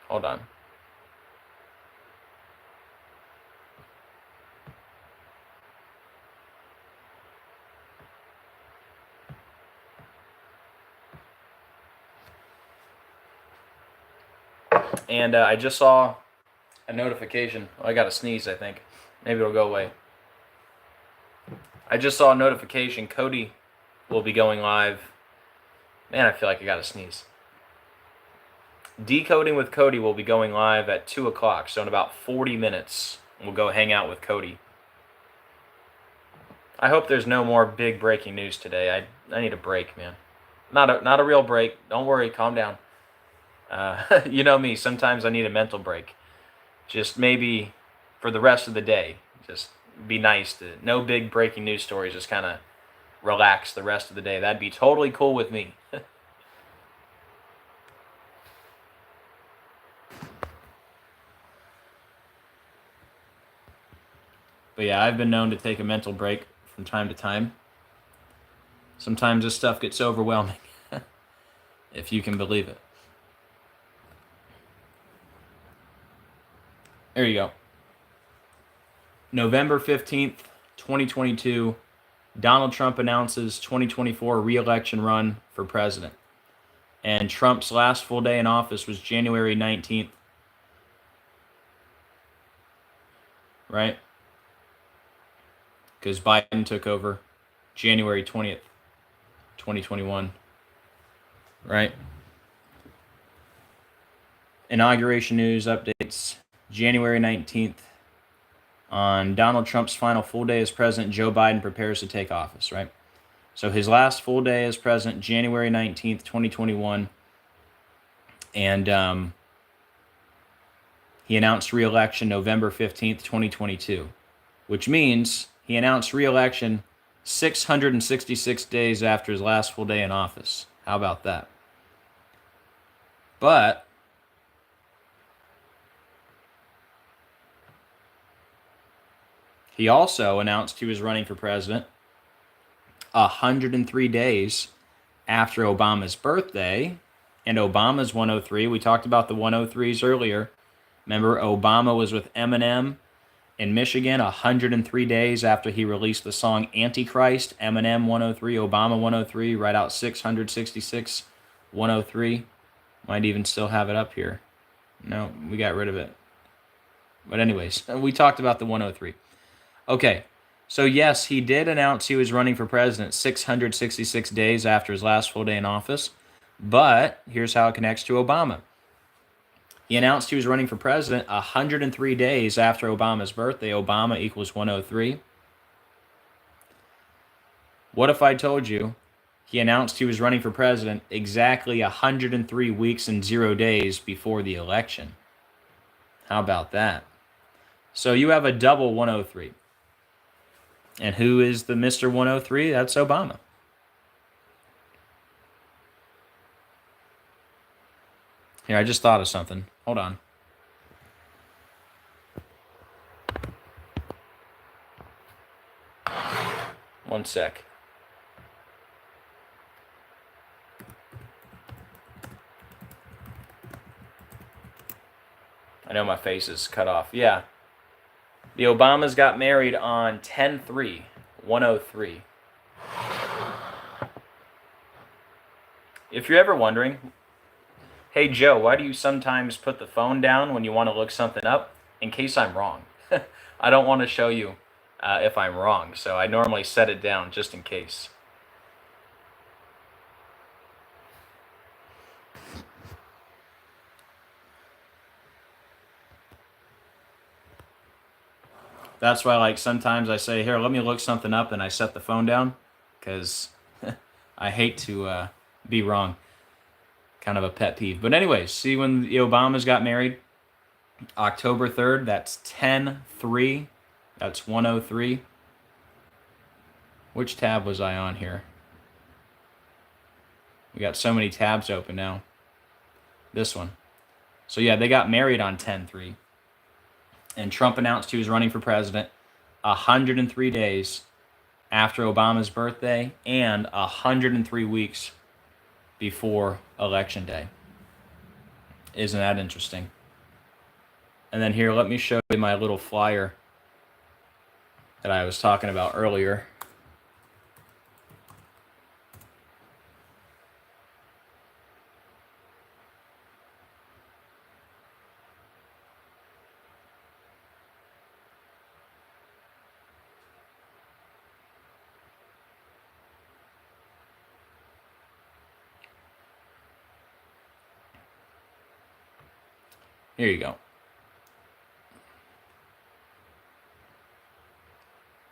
Hold on. And I just saw a notification. Oh, I got to sneeze, I think. Maybe it'll go away. I just saw a notification. Cody will be going live. Man, I feel like I got to sneeze. Decoding with Cody will be going live at 2 o'clock. So in about 40 minutes, we'll go hang out with Cody. I hope there's no more big breaking news today. I need a break, man. Not a real break. Don't worry. Calm down. You know me, sometimes I need a mental break. Just maybe for the rest of the day. Just be nice to no big breaking news stories. Just kind of relax the rest of the day. That'd be totally cool with me. But yeah, I've been known to take a mental break from time to time. Sometimes this stuff gets overwhelming, if you can believe it. There you go. November 15th, 2022, Donald Trump announces 2024 re-election run for president. And Trump's last full day in office was January 19th. Right? Because Biden took over January 20th, 2021. Right? Inauguration news updates. January 19th. On Donald Trump's final full day as president, Joe Biden prepares to take office, right? So his last full day as president, January 19th, 2021. And he announced re-election November 15th, 2022. Which means he announced re-election 666 days after his last full day in office. How about that? But he also announced he was running for president 103 days after Obama's birthday, and Obama's 103. We talked about the 103s earlier. Remember, Obama was with Eminem in Michigan 103 days after he released the song Antichrist. Eminem 103, Obama 103, right out 666, 103. Might even still have it up here. No, we got rid of it. But anyways, we talked about the 103. Okay, so yes, he did announce he was running for president 666 days after his last full day in office, but here's how it connects to Obama. He announced he was running for president 103 days after Obama's birthday. Obama equals 103. What if I told you he announced he was running for president exactly 103 weeks and 0 days before the election? How about that? So you have a double 103. And who is the Mr. 103? That's Obama. Here, I just thought of something. Hold on. One sec. I know my face is cut off. Yeah. The Obamas got married on 10/3/103. If you're ever wondering, hey Joe, why do you sometimes put the phone down when you want to look something up? In case I'm wrong. I don't want to show you if I'm wrong, so I normally set it down just in case. That's why, like, sometimes I say, here, let me look something up, and I set the phone down, because I hate to be wrong. Kind of a pet peeve. But anyways, see when the Obamas got married? October 3rd, that's 10/3. That's 103. Which tab was I on here? We got so many tabs open now. This one. So yeah, they got married on 10/3. And Trump announced he was running for president 103 days after Obama's birthday and 103 weeks before Election Day. Isn't that interesting? And then here, let me show you my little flyer that I was talking about earlier. Here you go.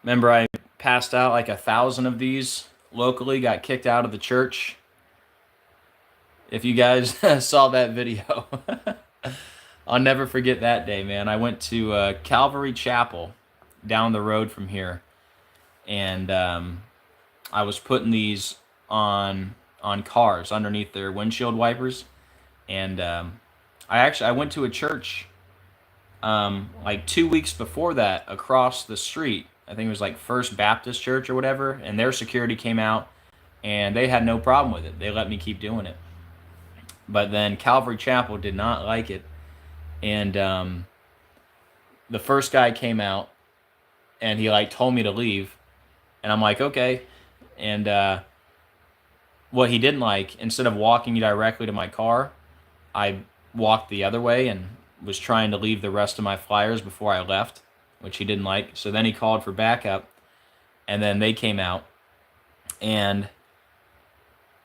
Remember, I passed out like 1,000 of these locally, got kicked out of the church. If you guys saw that video, I'll never forget that day, man. I went to Calvary Chapel down the road from here, and I was putting these on cars underneath their windshield wipers, and I went to a church like 2 weeks before that across the street. I think it was like First Baptist Church or whatever, and their security came out, and they had no problem with it. They let me keep doing it. But then Calvary Chapel did not like it, and the first guy came out, and he like told me to leave, and I'm like, okay. And what he didn't like, instead of walking me directly to my car, I walked the other way and was trying to leave the rest of my flyers before I left, which he didn't like. So then he called for backup, and then they came out, and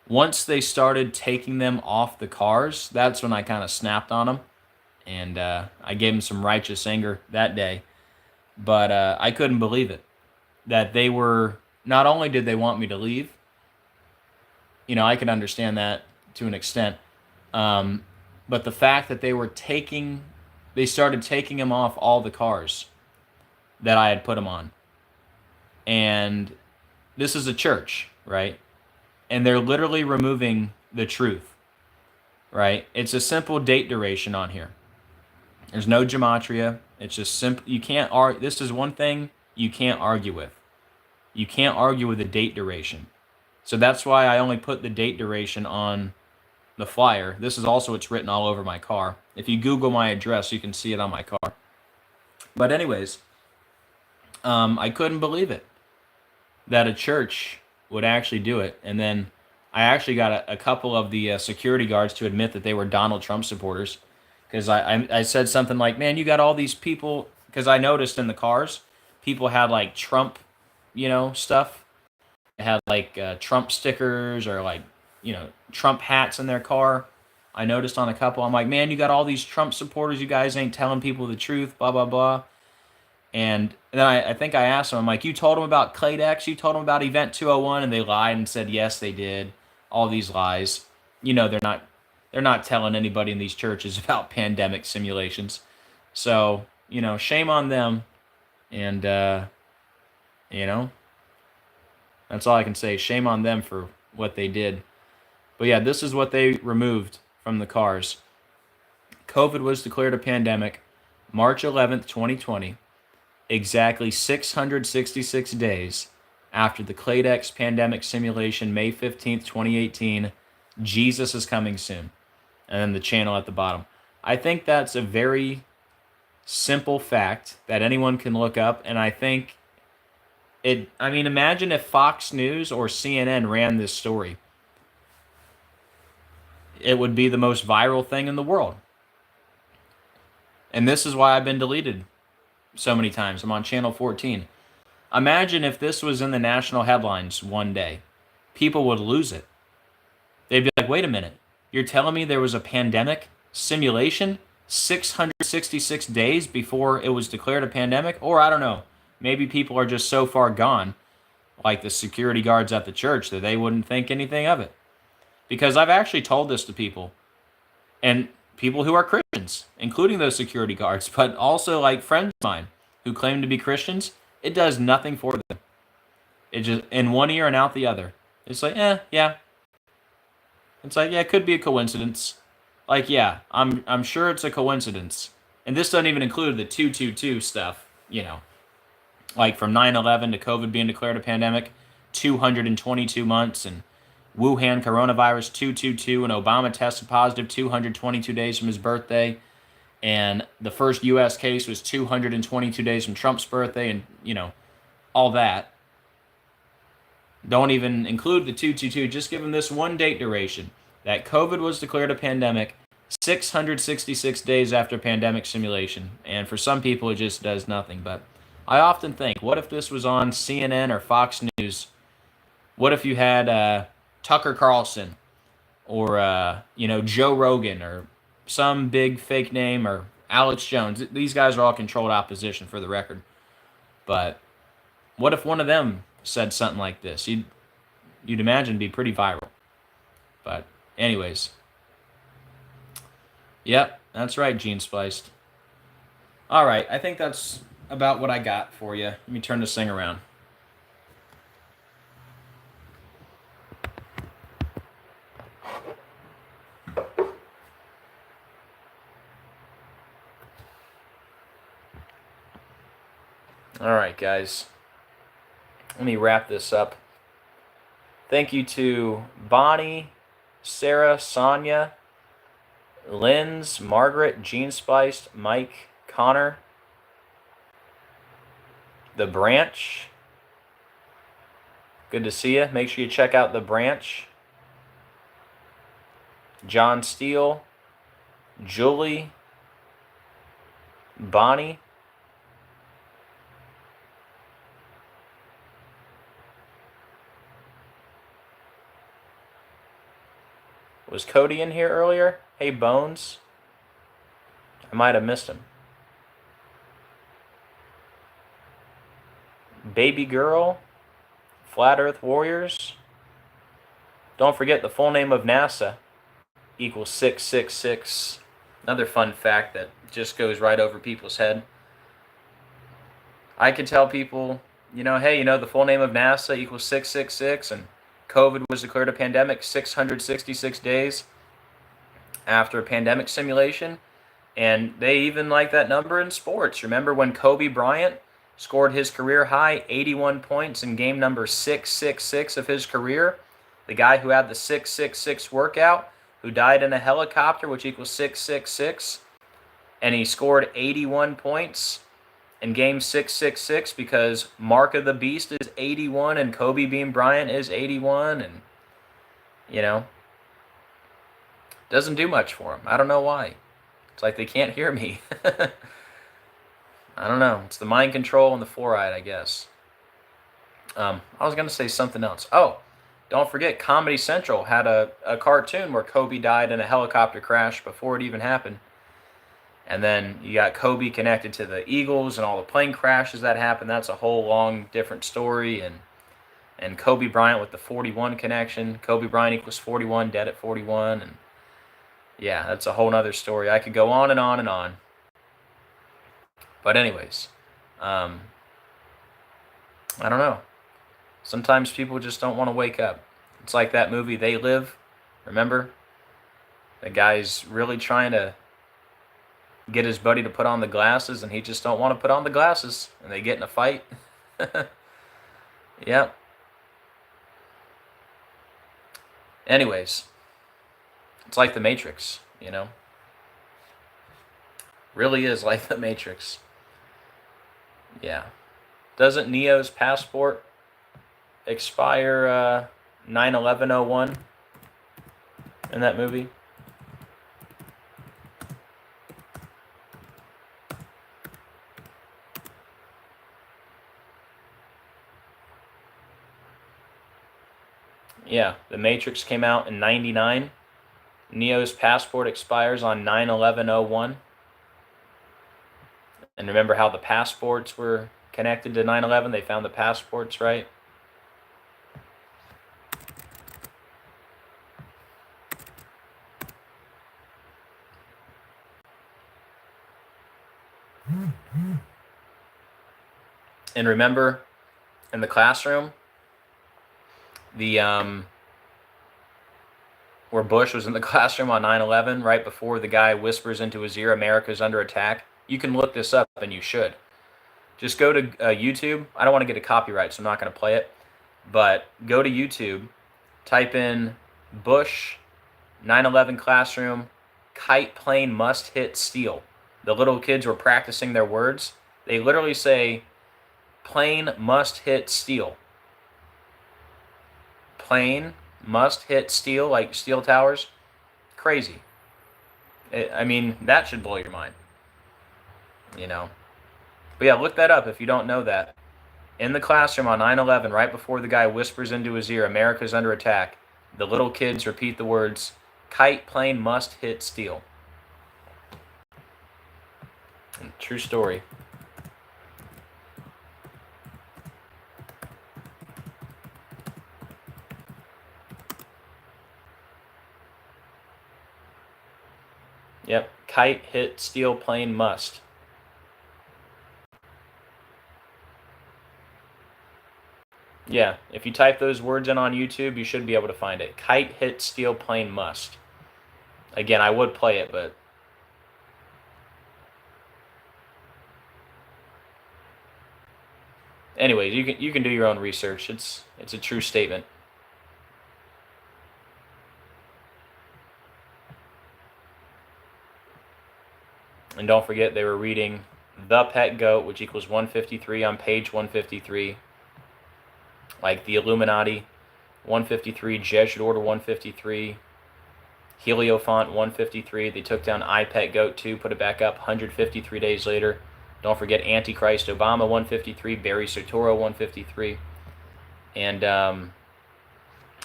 once they started taking them off the cars, that's when I kind of snapped on them, and I gave them some righteous anger that day. But I couldn't believe it, that they were, not only did they want me to leave, you know, I could understand that to an extent, but the fact that they started taking them off all the cars that I had put them on. And this is a church, right? And they're literally removing the truth, right? It's a simple date duration on here. There's no gematria. It's just simple. You can't argue. This is one thing you can't argue with. You can't argue with the date duration. So that's why I only put the date duration on the flyer. This is also, it's written all over my car. If you Google my address, you can see it on my car. But anyways, I couldn't believe it that a church would actually do it. And then I actually got a couple of the security guards to admit that they were Donald Trump supporters, because I said something like, man, you got all these people, because I noticed in the cars, people had like Trump, you know, stuff. They had like Trump stickers or like, you know, Trump hats in their car. I noticed on a couple. I'm like, man, you got all these Trump supporters. You guys ain't telling people the truth, blah, blah, blah. And then I think I asked them, I'm like, you told them about Cladex? You told them about Event 201? And they lied and said, yes, they did. All these lies. You know, they're not telling anybody in these churches about pandemic simulations. So, you know, shame on them. And, you know, that's all I can say. Shame on them for what they did. But yeah, this is what they removed from the cars. COVID was declared a pandemic March 11th, 2020, exactly 666 days after the Cladex pandemic simulation, May 15th, 2018. Jesus is coming soon. And then the channel at the bottom. I think that's a very simple fact that anyone can look up, and I think imagine if Fox News or CNN ran this story. It would be the most viral thing in the world. And this is why I've been deleted so many times. I'm on channel 14. Imagine if this was in the national headlines one day. People would lose it. They'd be like, wait a minute. You're telling me there was a pandemic simulation 666 days before it was declared a pandemic? Or I don't know. Maybe people are just so far gone, like the security guards at the church, that they wouldn't think anything of it. Because I've actually told this to people, and people who are Christians, including those security guards, but also like friends of mine who claim to be Christians. It does nothing for them. It just in one ear and out the other. It's like, yeah. It's like, yeah, it could be a coincidence. Like, yeah, I'm sure it's a coincidence. And this doesn't even include the 222 stuff, like from 9/11 to COVID being declared a pandemic, 222 months, and Wuhan coronavirus 222, and Obama tested positive 222 days from his birthday, and the first U.S. case was 222 days from Trump's birthday, and all that. Don't even include the 222. Just give them this one date duration that COVID was declared a pandemic 666 days after pandemic simulation, and for some people it just does nothing. But I often think, what if this was on CNN or Fox News? What if you had Tucker Carlson or Joe Rogan or some big fake name, or Alex Jones? These guys are all controlled opposition, for the record. But what if one of them said something like this? You'd imagine it'd be pretty viral. But anyways, yep, that's right, Gene Spliced. All right, I think that's about what I got for you. Let me turn this thing around. All right, guys. Let me wrap this up. Thank you to Bonnie, Sarah, Sonia, Linz, Margaret, Gene Spliced, Mike, Connor, The Branch. Good to see you. Make sure you check out The Branch. John Steele, Julie, Bonnie, was Cody in here earlier? Hey, Bones. I might have missed him. Baby Girl, Flat Earth Warriors. Don't forget the full name of NASA equals 666. Another fun fact that just goes right over people's head. I could tell people, hey, the full name of NASA equals 666, and COVID was declared a pandemic 666 days after a pandemic simulation. And they even like that number in sports. Remember when Kobe Bryant scored his career high 81 points in game number 666 of his career? The guy who had the 666 workout, who died in a helicopter, which equals 666, and he scored 81 points in game 666 because Mark of the Beast is 81 and Kobe Bean Bryant is 81, and doesn't do much for him. I don't know why. It's like they can't hear me. I don't know. It's the mind control and the fluoride, I guess. I was going to say something else. Oh, don't forget, Comedy Central had a cartoon where Kobe died in a helicopter crash before it even happened. And then you got Kobe connected to the Eagles and all the plane crashes that happened. That's a whole long different story. And Kobe Bryant with the 41 connection. Kobe Bryant equals 41, dead at 41. And yeah, that's a whole other story. I could go on and on and on. But anyways, I don't know. Sometimes people just don't want to wake up. It's like that movie, They Live. Remember? The guy's really trying to get his buddy to put on the glasses, and he just don't want to put on the glasses, and they get in a fight. Yep. Anyways, it's like the Matrix, Really is like the Matrix. Yeah. Doesn't Neo's passport expire 9/11/01 in that movie? Yeah, The Matrix came out in 99. Neo's passport expires on 9/11/01. And remember how the passports were connected to 9/11? They found the passports, right? And remember, in the classroom, the where Bush was in the classroom on 9/11, right before the guy whispers into his ear, "America's under attack." You can look this up, and you should. Just go to YouTube. I don't want to get a copyright, so I'm not going to play it. But go to YouTube, type in Bush 9/11 classroom, kite plane must hit steel. The little kids were practicing their words. They literally say, plane must hit steel. Plane must hit steel, like steel towers. Crazy. I mean, that should blow your mind. You know. But yeah, look that up if you don't know that. In the classroom on 9/11, right before the guy whispers into his ear, "America's under attack," the little kids repeat the words, "Kite plane must hit steel." True story. Yep, kite hit steel plane must. Yeah, if you type those words in on YouTube, you should be able to find it. Kite hit steel plane must. Again, I would play it, but anyways, you can do your own research. It's a true statement. And don't forget, they were reading The Pet Goat, which equals 153 on page 153. Like the Illuminati, 153, Jesuit Order 153, Heliofont 153. They took down iPet Goat 2, put it back up 153 days later. Don't forget Antichrist Obama 153, Barry Soetoro 153. And,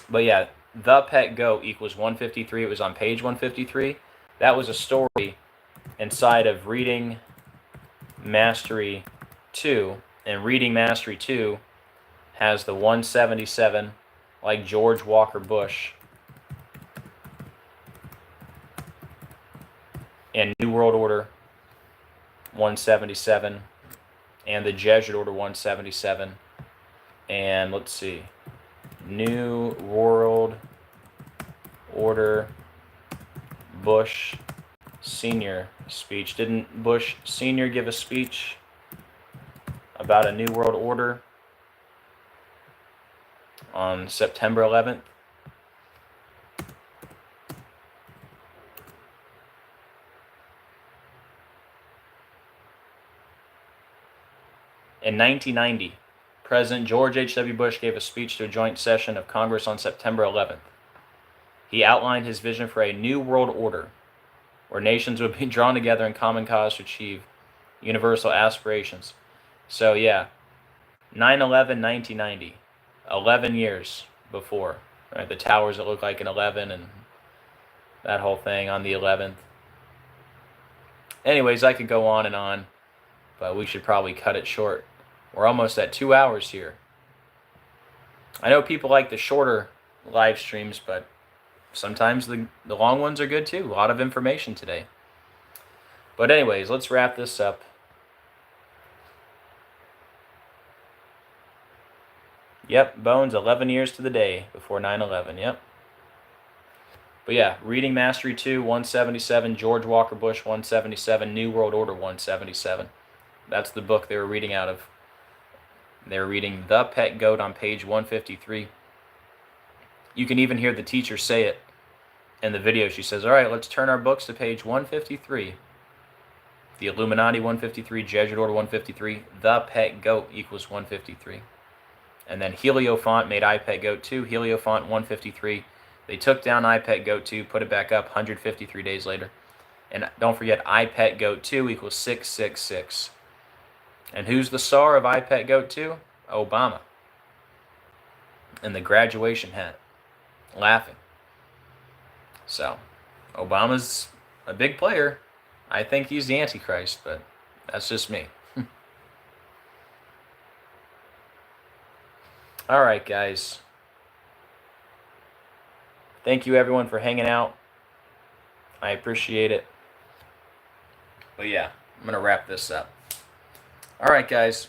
but yeah, The Pet Goat equals 153. It was on page 153. That was a story inside of Reading Mastery 2. And Reading Mastery 2 has the 177, like George Walker Bush, and New World Order 177, and the Jesuit Order 177, and let's see, New World Order Bush Senior speech. Didn't Bush Senior give a speech about a New World Order on September 11th? In 1990, President George H.W. Bush gave a speech to a joint session of Congress on September 11th. He outlined his vision for a new world order, where nations would be drawn together in common cause to achieve universal aspirations. So yeah, 9/11, 1990, 11 years before. Right? The towers that look like an 11 and that whole thing on the 11th. Anyways, I could go on, but we should probably cut it short. We're almost at 2 hours here. I know people like the shorter live streams, but sometimes the long ones are good too. A lot of information today. But anyways, let's wrap this up. Yep, Bones, 11 years to the day before 9/11. Yep. But yeah, Reading Mastery 2, 177, George Walker Bush 177, New World Order 177. That's the book they were reading out of. They were reading The Pet Goat on page 153. You can even hear the teacher say it in the video. She says, "All right, let's turn our books to page 153. The Illuminati 153, Jesuit Order 153, The Pet Goat equals 153. And then Heliofont made iPet Goat 2, Heliofont 153. They took down iPet Goat 2, put it back up 153 days later. And don't forget, iPet Goat 2 equals 666. And who's the star of iPet Goat 2? Obama. In the graduation hat. Laughing. So, Obama's a big player. I think he's the Antichrist, but that's just me. Alright, guys. Thank you, everyone, for hanging out. I appreciate it. But yeah, I'm going to wrap this up. Alright, guys.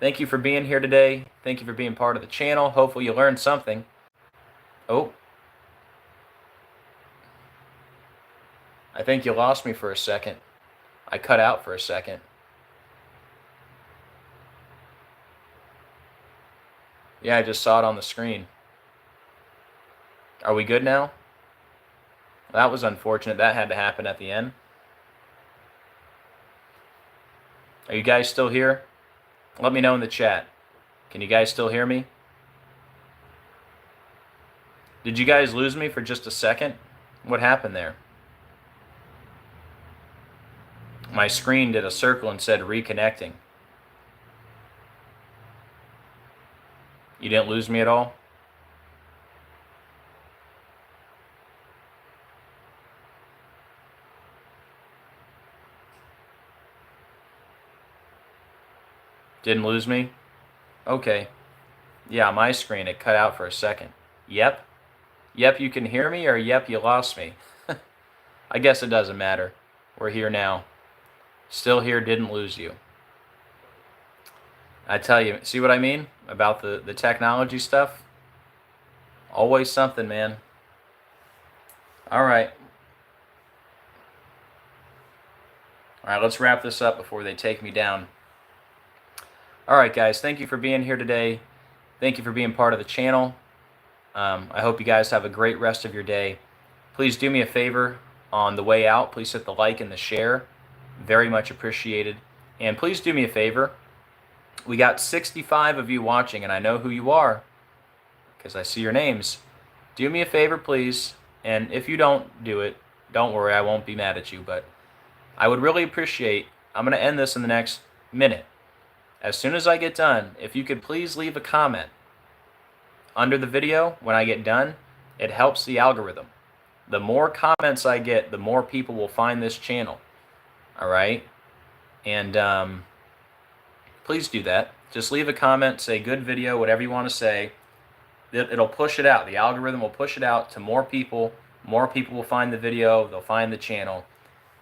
Thank you for being here today. Thank you for being part of the channel. Hopefully you learned something. Oh. I think you lost me for a second. I cut out for a second. Yeah, I just saw it on the screen. Are we good now? That was unfortunate. That had to happen at the end. Are you guys still here? Let me know in the chat. Can you guys still hear me? Did you guys lose me for just a second? What happened there? My screen did a circle and said reconnecting. You didn't lose me at all? Didn't lose me? Okay. Yeah, my screen, it cut out for a second. Yep. Yep, you can hear me, or yep, you lost me. I guess it doesn't matter. We're here now. Still here, didn't lose you. I tell you, see what I mean about the technology stuff? Always something, man. All right. All right, let's wrap this up before they take me down. All right, guys, thank you for being here today. Thank you for being part of the channel. I hope you guys have a great rest of your day. Please do me a favor on the way out. Please hit the like and the share. Very much appreciated. And please do me a favor. We got 65 of you watching, and I know who you are because I see your names. Do me a favor, please. And if you don't do it, don't worry, I won't be mad at you. But I would really appreciate, I'm going to end this in the next minute. As soon as I get done, if you could please leave a comment under the video when I get done, it helps the algorithm. The more comments I get, the more people will find this channel. All right? And please do that. Just leave a comment, say good video, whatever you want to say. It'll push it out. The algorithm will push it out to more people. More people will find the video. They'll find the channel.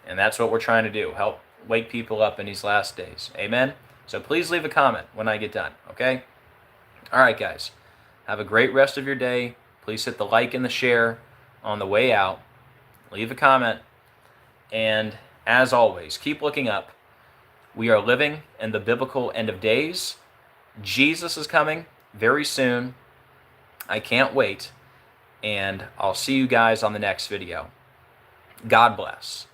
And that's what we're trying to do. Help wake people up in these last days. Amen? So please leave a comment when I get done, okay? All right, guys. Have a great rest of your day. Please hit the like and the share on the way out. Leave a comment. And as always, keep looking up. We are living in the biblical end of days. Jesus is coming very soon. I can't wait. And I'll see you guys on the next video. God bless.